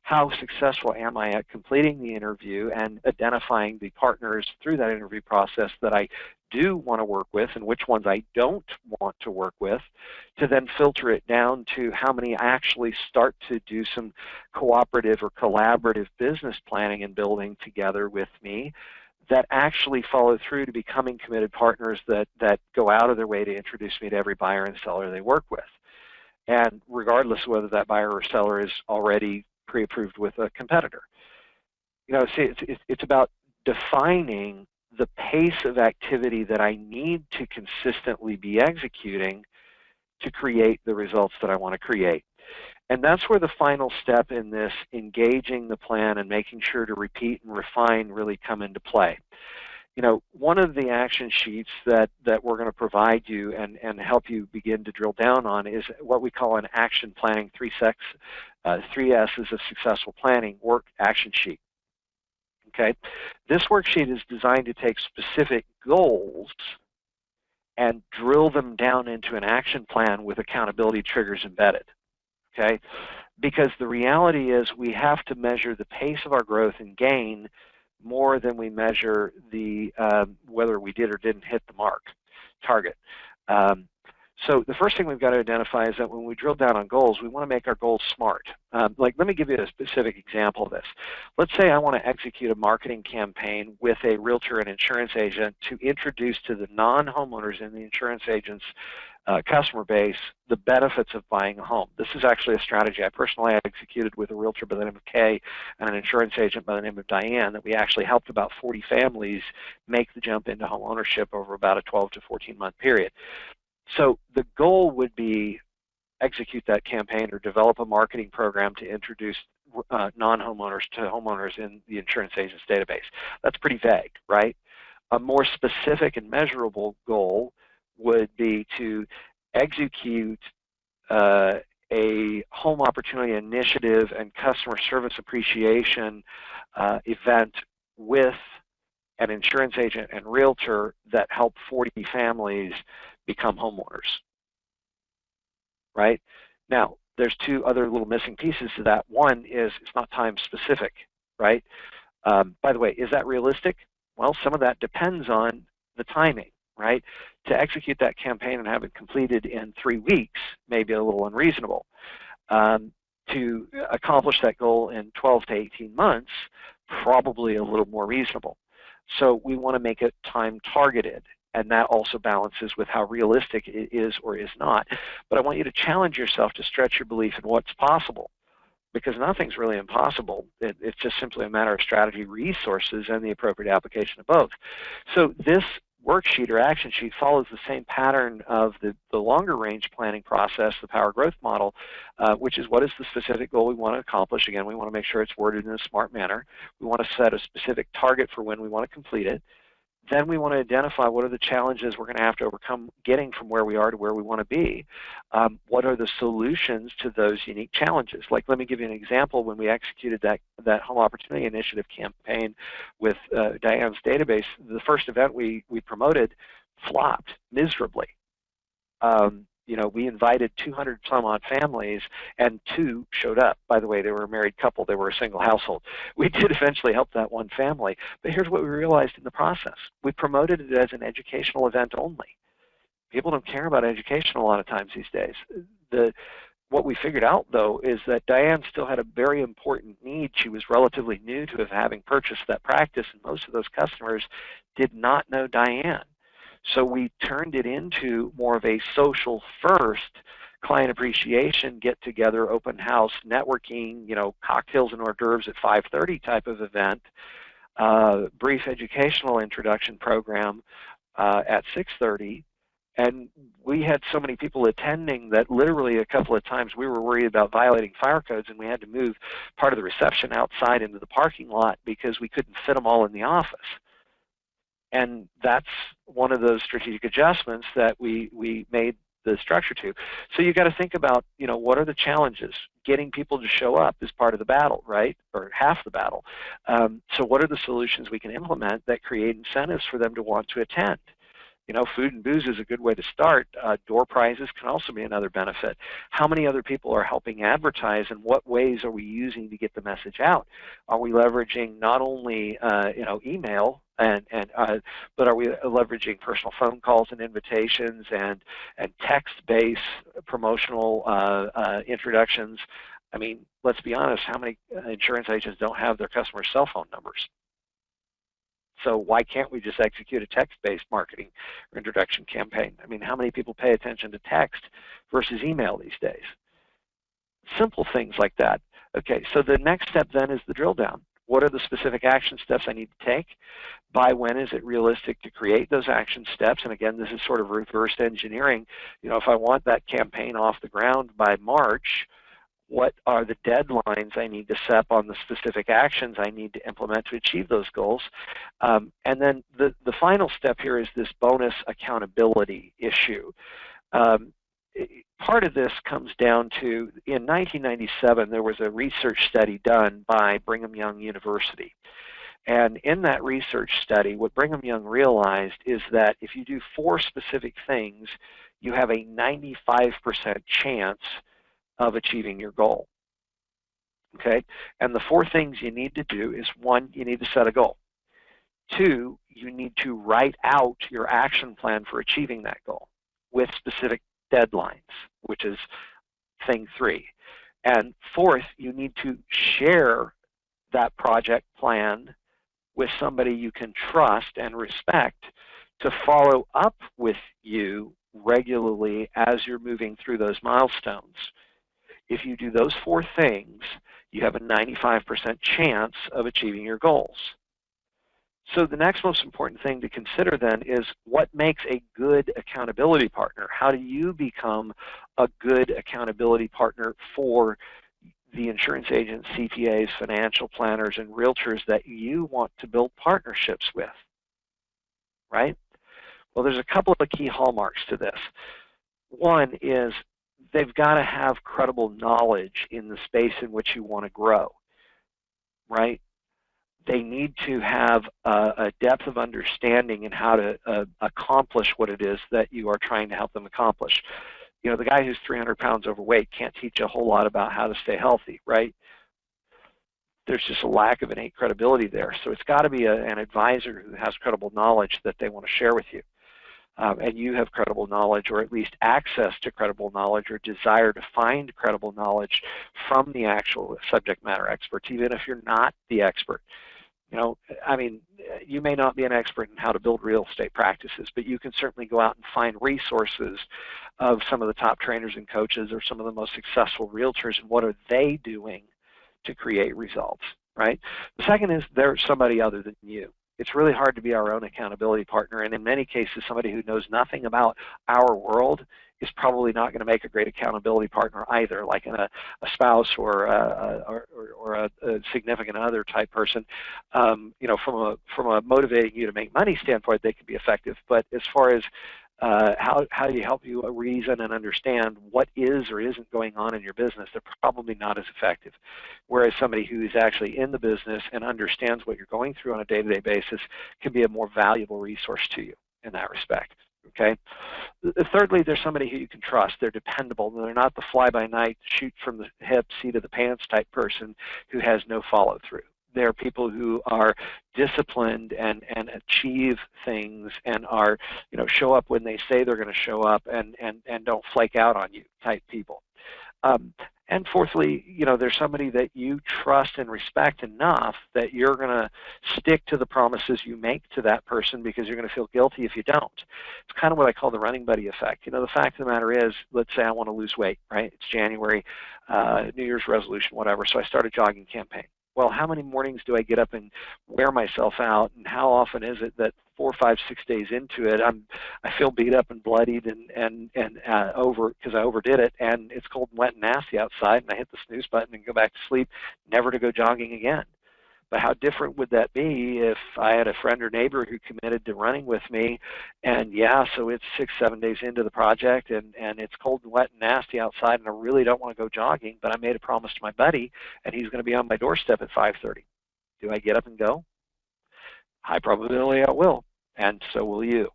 how successful am I at completing the interview and identifying the partners through that interview process that I do want to work with and which ones I don't want to work with, to then filter it down to how many actually start to do some cooperative or collaborative business planning and building together with me that actually follow through to becoming committed partners that go out of their way to introduce me to every buyer and seller they work with. And regardless of whether that buyer or seller is already pre-approved with a competitor. You know, see, it's about defining the pace of activity that I need to consistently be executing to create the results that I want to create. And that's where the final step in this engaging the plan and making sure to repeat and refine really come into play. You know, one of the action sheets that we're going to provide you and help you begin to drill down on is what we call an action planning 3 S's of successful planning work action sheet. Okay, this worksheet is designed to take specific goals and drill them down into an action plan with accountability triggers embedded. Okay, because the reality is we have to measure the pace of our growth and gain more than we measure the whether we did or didn't hit the target. So the first thing we've got to identify is that when we drill down on goals, we want to make our goals smart. Like, let me give you a specific example of this. Let's say I want to execute a marketing campaign with a realtor and insurance agent to introduce to the non-homeowners in the insurance agent's customer base the benefits of buying a home. This is actually a strategy I personally executed with a realtor by the name of Kay and an insurance agent by the name of Diane, that we actually helped about 40 families make the jump into home ownership over about a 12 to 14-month period. So the goal would be execute that campaign or develop a marketing program to introduce non-homeowners to homeowners in the insurance agent's database. That's pretty vague, right? A more specific and measurable goal would be to execute a home opportunity initiative and customer service appreciation event with an insurance agent and realtor that help 40 families become homeowners, right? Now, there's two other little missing pieces to that. One is it's not time specific, right? By the way, is that realistic? Well, some of that depends on the timing, right? To execute that campaign and have it completed in 3 weeks may be a little unreasonable. To accomplish that goal in 12 to 18 months, probably a little more reasonable. So we want to make it time targeted, and that also balances with how realistic it is or is not. But I want you to challenge yourself to stretch your belief in what's possible, because nothing's really impossible. It's just simply a matter of strategy, resources, and the appropriate application of both. So this worksheet or action sheet follows the same pattern of the longer range planning process, the power growth model, which is what is the specific goal we want to accomplish. Again, we want to make sure it's worded in a smart manner. We want to set a specific target for when we want to complete it. Then we want to identify what are the challenges we're going to have to overcome getting from where we are to where we want to be. What are the solutions to those unique challenges? Like, let me give you an example. When we executed that Home Opportunity Initiative campaign with Diane's database, the first event we promoted flopped miserably. You know, we invited 200 some odd families, and 2 showed up. By the way, they were a married couple. They were a single household. We did eventually help that one family, but here's what we realized in the process. We promoted it as an educational event only. People don't care about education a lot of times these days. What we figured out, though, is that Diane still had a very important need. She was relatively new to having purchased that practice, and most of those customers did not know Diane. So we turned it into more of a social first client appreciation, get together, open house, networking, you know, cocktails and hors d'oeuvres at 5:30 type of event, brief educational introduction program at 6:30. And we had so many people attending that literally a couple of times we were worried about violating fire codes, and we had to move part of the reception outside into the parking lot because we couldn't fit them all in the office. And that's one of those strategic adjustments that we made the structure to. So you got to think about, you know, what are the challenges? Getting people to show up is part of the battle, right? Or half the battle. So what are the solutions we can implement that create incentives for them to want to attend? You know, food and booze is a good way to start. Door prizes can also be another benefit. How many other people are helping advertise, and what ways are we using to get the message out? Are we leveraging not only you know, email, but are we leveraging personal phone calls and invitations and text-based promotional introductions? I mean, let's be honest, how many insurance agents don't have their customers' cell phone numbers? So why can't we just execute a text-based marketing or introduction campaign? I mean, how many people pay attention to text versus email these days? Simple things like that. Okay, so the next step then is the drill down. What are the specific action steps I need to take? By when is it realistic to create those action steps? And again, this is sort of reverse engineering. You know, if I want that campaign off the ground by March, what are the deadlines I need to set on the specific actions I need to implement to achieve those goals? And then the final step here is this bonus accountability issue. Part of this comes down to, in 1997, there was a research study done by Brigham Young University. And in that research study, what Brigham Young realized is that if you do 4 specific things, you have a 95% chance of achieving your goal. Okay? And the 4 things you need to do is, 1, you need to set a goal. 2, you need to write out your action plan for achieving that goal with specific deadlines, which is thing 3. And 4th, you need to share that project plan with somebody you can trust and respect to follow up with you regularly as you're moving through those milestones. If you do those 4 things, you have a 95% chance of achieving your goals. So the next most important thing to consider then is, what makes a good accountability partner? How do you become a good accountability partner for the insurance agents, CPAs, financial planners, and realtors that you want to build partnerships with, right? Well, there's a couple of key hallmarks to this. One is they've got to have credible knowledge in the space in which you want to grow, right? They need to have a depth of understanding in how to accomplish what it is that you are trying to help them accomplish. You know, the guy who's 300 pounds overweight can't teach a whole lot about how to stay healthy, right? There's just a lack of innate credibility there. So it's got to be an advisor who has credible knowledge that they want to share with you. And you have credible knowledge, or at least access to credible knowledge, or desire to find credible knowledge from the actual subject matter experts, even if you're not the expert. You know, I mean, you may not be an expert in how to build real estate practices, but you can certainly go out and find resources of some of the top trainers and coaches, or some of the most successful realtors, and what are they doing to create results, right? The second is, there's somebody other than you. It's really hard to be our own accountability partner, and in many cases, somebody who knows nothing about our world is probably not going to make a great accountability partner either, like a spouse or a significant other type person. You know, from a motivating you to make money standpoint, they can be effective, but as far as how do you help you reason and understand what is or isn't going on in your business, they're probably not as effective. Whereas somebody who is actually in the business and understands what you're going through on a day-to-day basis can be a more valuable resource to you in that respect. Okay. Thirdly, there's somebody who you can trust. They're dependable. They're not the fly-by-night, shoot from the hip, seat of the pants type person who has no follow-through. They're people who are disciplined and achieve things, and are, you know, show up when they say they're going to show up, and don't flake out on you type people. And fourthly, you know, there's somebody that you trust and respect enough that you're going to stick to the promises you make to that person, because you're going to feel guilty if you don't. It's kind of what I call the running buddy effect. You know, the fact of the matter is, let's say I want to lose weight, right? It's January, New Year's resolution, whatever, so I start a jogging campaign. Well, how many mornings do I get up and wear myself out, and how often is it that 4, 5, 6 days into it, I feel beat up and bloodied and over, because I overdid it, and it's cold and wet and nasty outside, and I hit the snooze button and go back to sleep, never to go jogging again. But how different would that be if I had a friend or neighbor who committed to running with me, and yeah, so it's 6, 7 days into the project, and it's cold and wet and nasty outside, and I really don't want to go jogging, but I made a promise to my buddy, and he's going to be on my doorstep at 5:30. Do I get up and go? High probability I will, and so will you.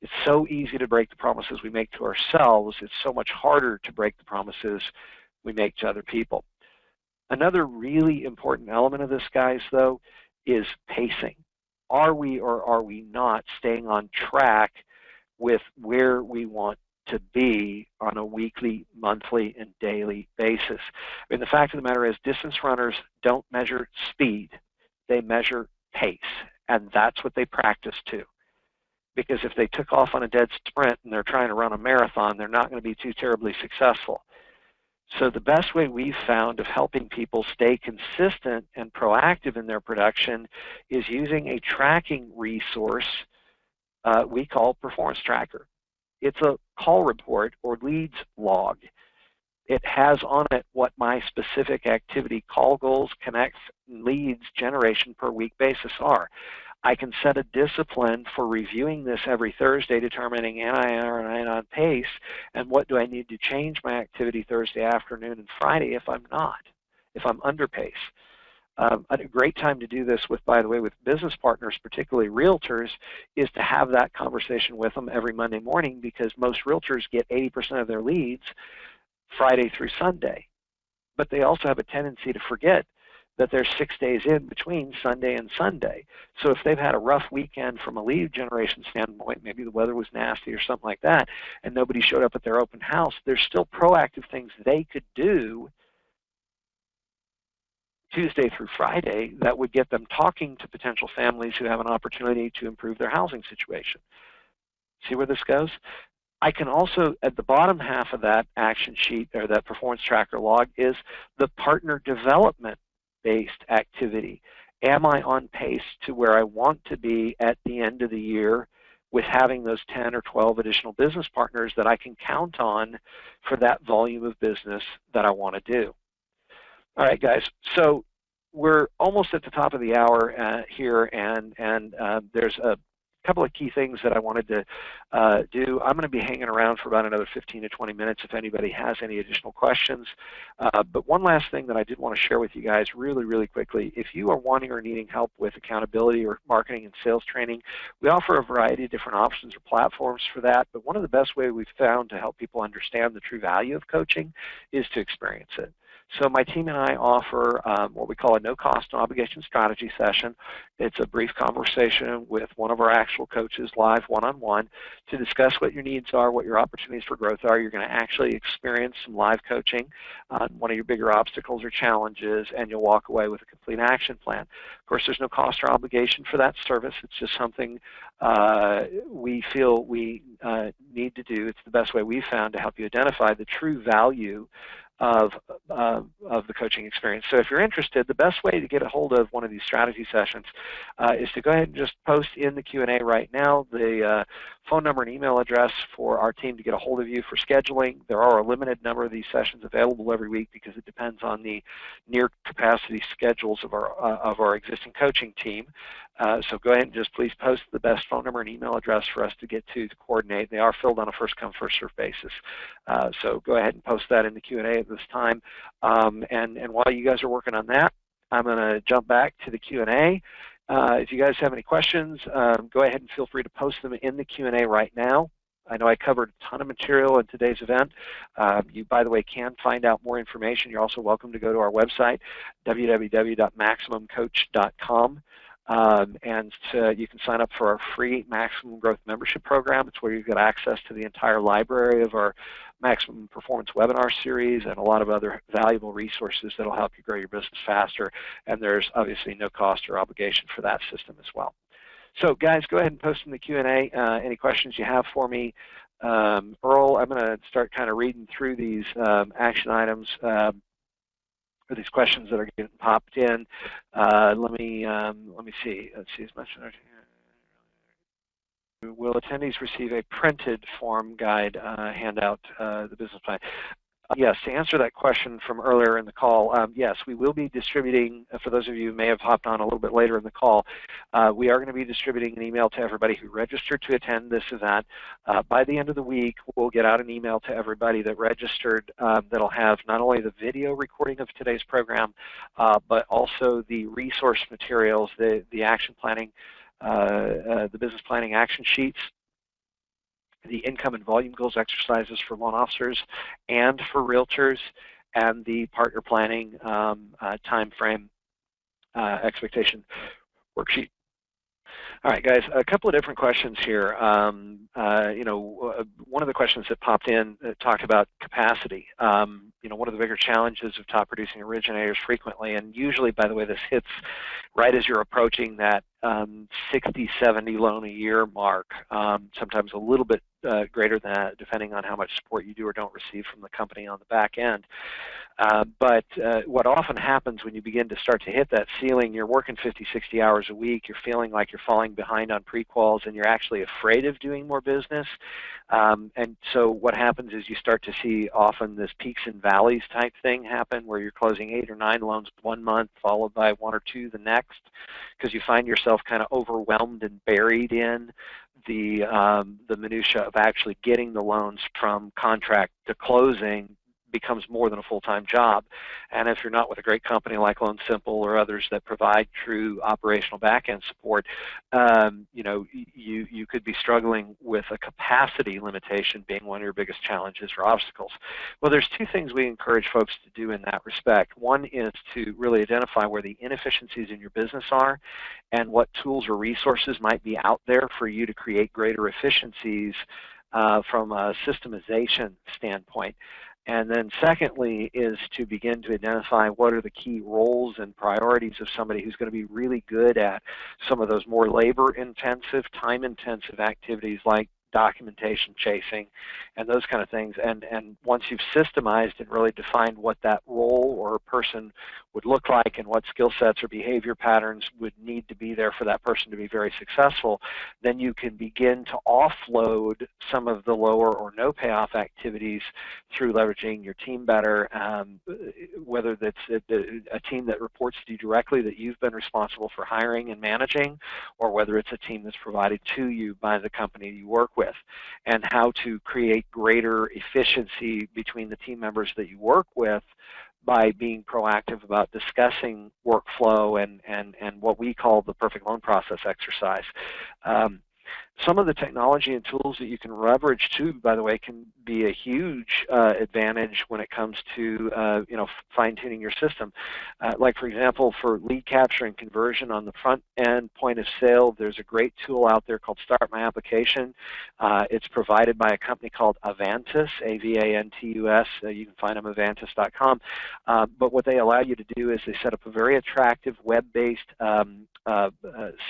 It's so easy to break the promises we make to ourselves. It's so much harder to break the promises we make to other people. Another really important element of this, guys, though, is pacing. Are we or are we not staying on track with where we want to be on a weekly, monthly, and daily basis? I mean, the fact of the matter is, distance runners don't measure speed. They measure pace, and that's what they practice to. Because if they took off on a dead sprint and they're trying to run a marathon, they're not going to be too terribly successful. So the best way we've found of helping people stay consistent and proactive in their production is using a tracking resource we call Performance Tracker. It's a call report or leads log. It has on it what my specific activity, call goals, connects, leads generation per week basis are. I can set a discipline for reviewing this every Thursday, determining am I on pace, and what do I need to change my activity Thursday afternoon and Friday if I'm not, if I'm under pace. A great time to do this with, by the way, with business partners, particularly realtors, is to have that conversation with them every Monday morning, because most realtors get 80% of their leads Friday through Sunday. But they also have a tendency to forget that there's 6 days in between Sunday and Sunday. So if they've had a rough weekend from a lead generation standpoint, maybe the weather was nasty or something like that, and nobody showed up at their open house, there's still proactive things they could do Tuesday through Friday that would get them talking to potential families who have an opportunity to improve their housing situation. See where this goes? I can also, at the bottom half of that action sheet, or that performance tracker log, is the partner development-based activity. Am I on pace to where I want to be at the end of the year with having those 10 or 12 additional business partners that I can count on for that volume of business that I want to do? All right, guys, so we're almost at the top of the hour here, and there's a couple of key things that I wanted to do. I'm going to be hanging around for about another 15 to 20 minutes if anybody has any additional questions. But one last thing that I did want to share with you guys really, really quickly. If you are wanting or needing help with accountability or marketing and sales training, we offer a variety of different options or platforms for that. But one of the best ways we've found to help people understand the true value of coaching is to experience it. So my team and I offer what we call a no-cost, no-obligation strategy session. It's a brief conversation with one of our actual coaches live one-on-one to discuss what your needs are, what your opportunities for growth are. You're going to actually experience some live coaching on one of your bigger obstacles or challenges, and you'll walk away with a complete action plan. Of course, there's no cost or obligation for that service. It's just something we feel we need to do. It's the best way we've found to help you identify the true value of the coaching experience. So if you're interested, the best way to get a hold of one of these strategy sessions is to go ahead and just post in the Q&A right now the phone number and email address for our team to get a hold of you for scheduling. There are a limited number of these sessions available every week because it depends on the near capacity schedules of our existing coaching team. So go ahead and just please post the best phone number and email address for us to get to coordinate. They are filled on a first-come, first-served basis. So go ahead and post that in the Q&A at this time. And while you guys are working on that, I'm going to jump back to the Q&A. If you guys have any questions, go ahead and feel free to post them in the Q&A right now. I know I covered a ton of material in today's event. You, by the way, can find out more information. You're also welcome to go to our website, www.maximumcoach.com. And you can sign up for our free Maximum Growth Membership Program. It's where you've got access to the entire library of our Maximum Performance webinar series and a lot of other valuable resources that will help you grow your business faster. And there's obviously no cost or obligation for that system as well. So guys, go ahead and post in the Q&A any questions you have for me. Earl, I'm going to start kind of reading through these action items or these questions that are getting popped in. Let me see. Let's see as much. Will attendees receive a printed form guide handout, the business plan? Yes, to answer that question from earlier in the call, yes, we will be distributing, for those of you who may have hopped on a little bit later in the call, we are going to be distributing an email to everybody who registered to attend this event. By the end of the week, we'll get out an email to everybody that registered that'll have not only the video recording of today's program, but also the resource materials, the action planning, the business planning action sheets, the income and volume goals exercises for loan officers and for realtors, and the partner planning time frame expectation worksheet. All right, guys, a couple of different questions here. You know, one of the questions that popped in talked about capacity. You know, one of the bigger challenges of top producing originators frequently, and usually, by the way, this hits right as you're approaching that 60, 70 loan a year mark, sometimes a little bit greater than that, depending on how much support you do or don't receive from the company on the back end. But what often happens when you begin to start to hit that ceiling, you're working 50, 60 hours a week, you're feeling like you're falling behind on pre-quals, and you're actually afraid of doing more business. And so what happens is you start to see often this peaks and valleys type thing happen, where you're closing 8 or 9 loans one month, followed by 1 or 2 the next, because you find yourself kind of overwhelmed and buried in the minutia of actually getting the loans from contract to closing becomes more than a full-time job. And if you're not with a great company like Loan Simple or others that provide true operational back-end support, you could be struggling with a capacity limitation being one of your biggest challenges or obstacles. Well, there's two things we encourage folks to do in that respect. One is to really identify where the inefficiencies in your business are and what tools or resources might be out there for you to create greater efficiencies from a systemization standpoint. And then secondly is to begin to identify what are the key roles and priorities of somebody who's going to be really good at some of those more labor-intensive, time-intensive activities like documentation chasing and those kind of things. And once you've systemized and really defined what that role or person would look like and what skill sets or behavior patterns would need to be there for that person to be very successful, then you can begin to offload some of the lower or no payoff activities through leveraging your team better, whether that's a team that reports to you directly that you've been responsible for hiring and managing, or whether it's a team that's provided to you by the company you work with, and how to create greater efficiency between the team members that you work with by being proactive about discussing workflow and what we call the perfect loan process exercise. Some of the technology and tools that you can leverage too, by the way, can be a huge advantage when it comes to fine-tuning your system. Like for example, for lead capture and conversion on the front end point of sale, there's a great tool out there called Start My Application. It's provided by a company called Avantus, A-V-A-N-T-U-S. You can find them at avantus.com. But what they allow you to do is they set up a very attractive web-based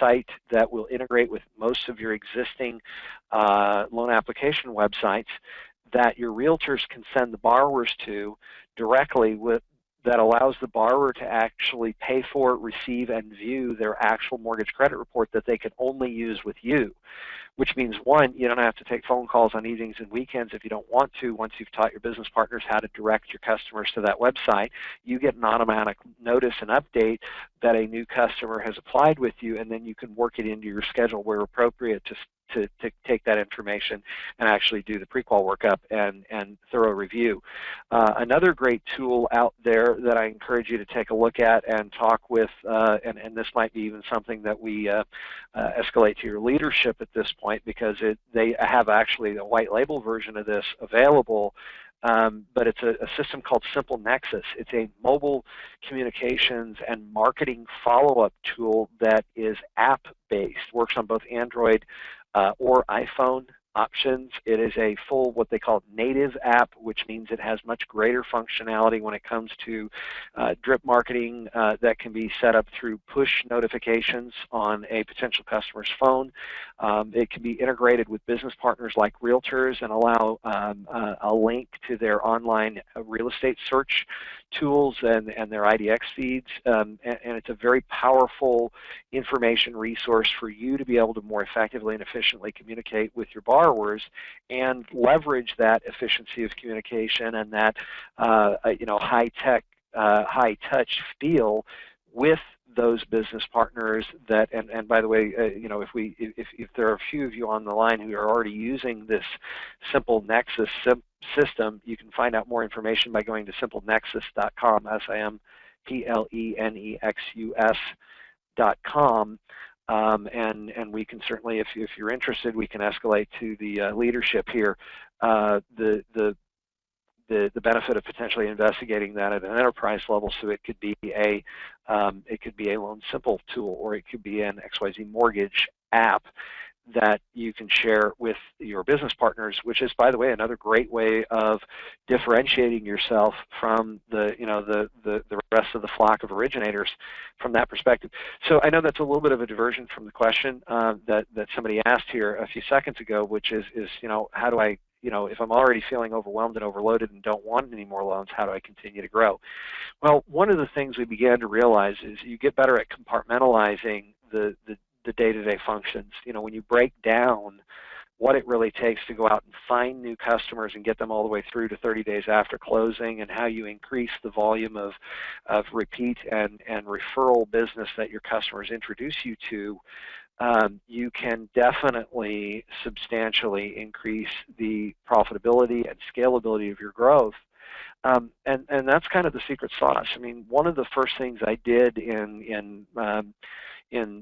site that will integrate with most of your existing loan application websites that your realtors can send the borrowers to directly, that allows the borrower to actually pay for, receive, and view their actual mortgage credit report that they can only use with you. Which means, one, you don't have to take phone calls on evenings and weekends if you don't want to. Once you've taught your business partners how to direct your customers to that website, you get an automatic notice and update that a new customer has applied with you, and then you can work it into your schedule where appropriate to take that information and actually do the pre-qual workup and thorough review. Another great tool out there that I encourage you to take a look at and talk with, and this might be even something that we escalate to your leadership at this point, because they have actually a white label version of this available. But it's a system called Simple Nexus. It's a mobile communications and marketing follow-up tool that is app-based, works on both Android or iPhone options. It is a full, what they call native app, which means it has much greater functionality when it comes to drip marketing that can be set up through push notifications on a potential customer's phone. It can be integrated with business partners like realtors and allow a link to their online real estate search tools and their IDX feeds. And it's a very powerful information resource for you to be able to more effectively and efficiently communicate with your borrowers and leverage that efficiency of communication and that high-tech, high-touch feel with those business partners that, and by the way, if there are a few of you on the line who are already using this Simple Nexus system, you can find out more information by going to simplenexus.com, simplenexus.com. And we can certainly, if you're interested, we can escalate to the leadership here. The benefit of potentially investigating that at an enterprise level, so it could be a Loan Simple tool, or it could be an XYZ mortgage app that you can share with your business partners, which is, by the way, another great way of differentiating yourself from the rest of the flock of originators from that perspective. So I know that's a little bit of a diversion from the question that somebody asked here a few seconds ago, which is how do I, if I'm already feeling overwhelmed and overloaded and don't want any more loans, how do I continue to grow? Well, one of the things we began to realize is you get better at compartmentalizing the day-to-day functions. When you break down what it really takes to go out and find new customers and get them all the way through to 30 days after closing, and how you increase the volume of repeat and referral business that your customers introduce you to, you can definitely substantially increase the profitability and scalability of your growth And that's kind of the secret sauce. I mean, one of the first things I did in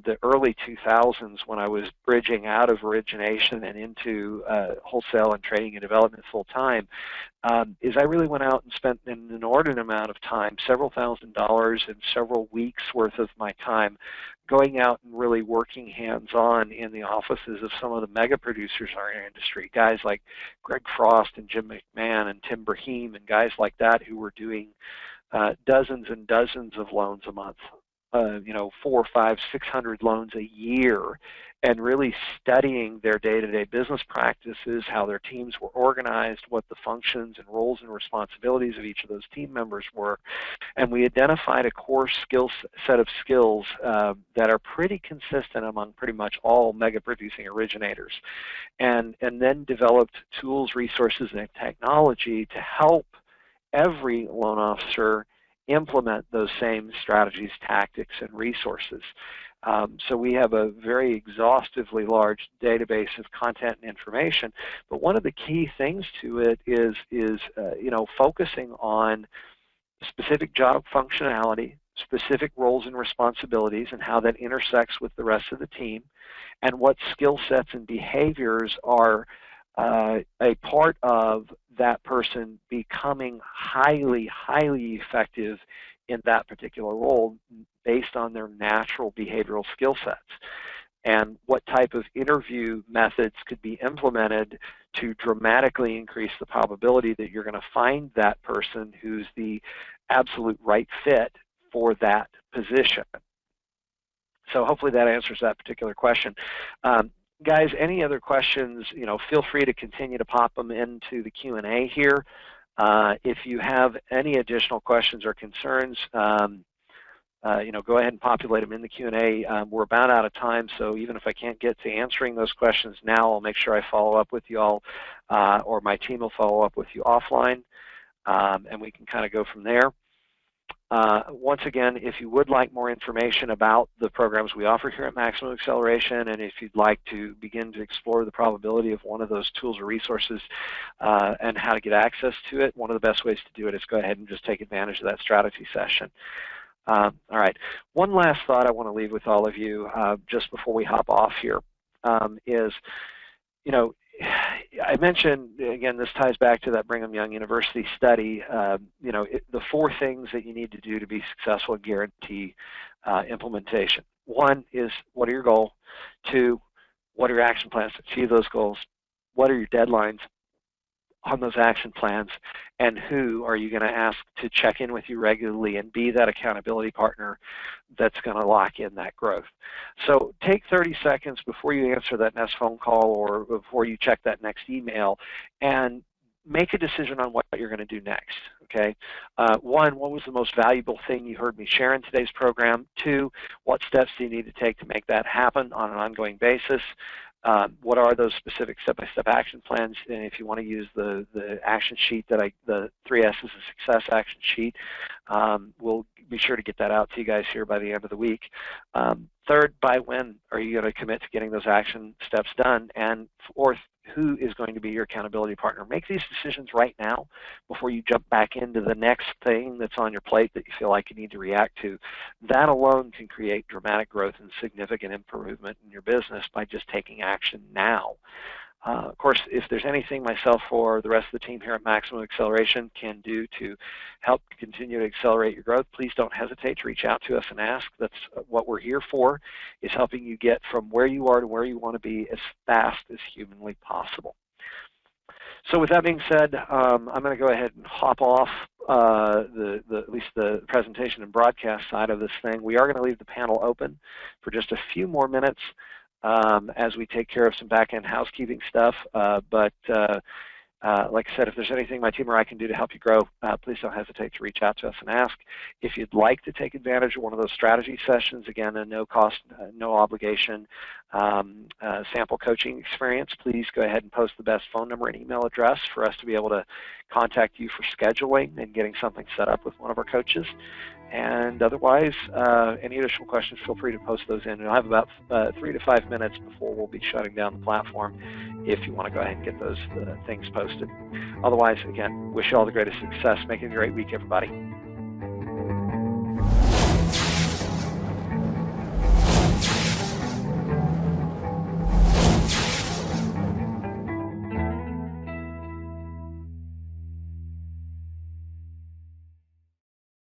the early 2000s when I was bridging out of origination and into wholesale and trading and development full time, is I really went out and spent an inordinate amount of time, several $1,000s and several weeks worth of my time, going out and really working hands-on in the offices of some of the mega producers in our industry, guys like Greg Frost and Jim McMahon and Tim Brahim and guys like that who were doing dozens and dozens of loans a month. 400, 500, 600 loans a year, and really studying their day-to-day business practices, how their teams were organized, what the functions and roles and responsibilities of each of those team members were. And we identified a core set of skills that are pretty consistent among pretty much all mega-producing originators, and then developed tools, resources, and technology to help every loan officer implement those same strategies, tactics, and resources. So we have a very exhaustively large database of content and information, but one of the key things to it is focusing on specific job functionality, specific roles and responsibilities, and how that intersects with the rest of the team, and what skill sets and behaviors are a part of that person becoming highly, highly effective in that particular role based on their natural behavioral skill sets, and what type of interview methods could be implemented to dramatically increase the probability that you're going to find that person who's the absolute right fit for that position. So hopefully that answers that particular question. Guys, any other questions, feel free to continue to pop them into the Q&A here. If you have any additional questions or concerns, go ahead and populate them in the Q&A. We're about out of time, so even if I can't get to answering those questions now, I'll make sure I follow up with you all, or my team will follow up with you offline, and we can kind of go from there. Once again, if you would like more information about the programs we offer here at Maximum Acceleration, and if you'd like to begin to explore the probability of one of those tools or resources and how to get access to it, one of the best ways to do it is go ahead and just take advantage of that strategy session. All right. One last thought I want to leave with all of you just before we hop off here is, I mentioned, again, this ties back to that Brigham Young University study, the 4 things that you need to do to be successful and guarantee implementation. 1 is, what are your goals? 2, what are your action plans to achieve those goals? What are your deadlines on those action plans? And who are you going to ask to check in with you regularly and be that accountability partner that's going to lock in that growth? So take 30 seconds before you answer that next phone call or before you check that next email and make a decision on what you're going to do next. Okay. 1, what was the most valuable thing you heard me share in today's program? 2, what steps do you need to take to make that happen on an ongoing basis? What are those specific step-by-step action plans? And if you want to use the action sheet the 3 S's of success action sheet, we'll be sure to get that out to you guys here by the end of the week. 3rd, by when are you going to commit to getting those action steps done? And 4th, who is going to be your accountability partner? Make these decisions right now before you jump back into the next thing that's on your plate that you feel like you need to react to. That alone can create dramatic growth and significant improvement in your business by just taking action now. Of course, if there's anything myself or the rest of the team here at Maximum Acceleration can do to help continue to accelerate your growth, please don't hesitate to reach out to us and ask. That's what we're here for, is helping you get from where you are to where you want to be as fast as humanly possible. So with that being said, I'm going to go ahead and hop off at least the presentation and broadcast side of this thing. We are going to leave the panel open for just a few more minutes as we take care of some back-end housekeeping stuff. But like I said, if there's anything my team or I can do to help you grow, please don't hesitate to reach out to us and ask. If you'd like to take advantage of one of those strategy sessions, again, a no-cost, no obligation sample coaching experience, please go ahead and post the best phone number and email address for us to be able to contact you for scheduling and getting something set up with one of our coaches. And otherwise, any additional questions, feel free to post those in. You'll have about 3 to 5 minutes before we'll be shutting down the platform if you want to go ahead and get those things posted. posted. Otherwise, again, wish you all the greatest success. Make it a great week, everybody.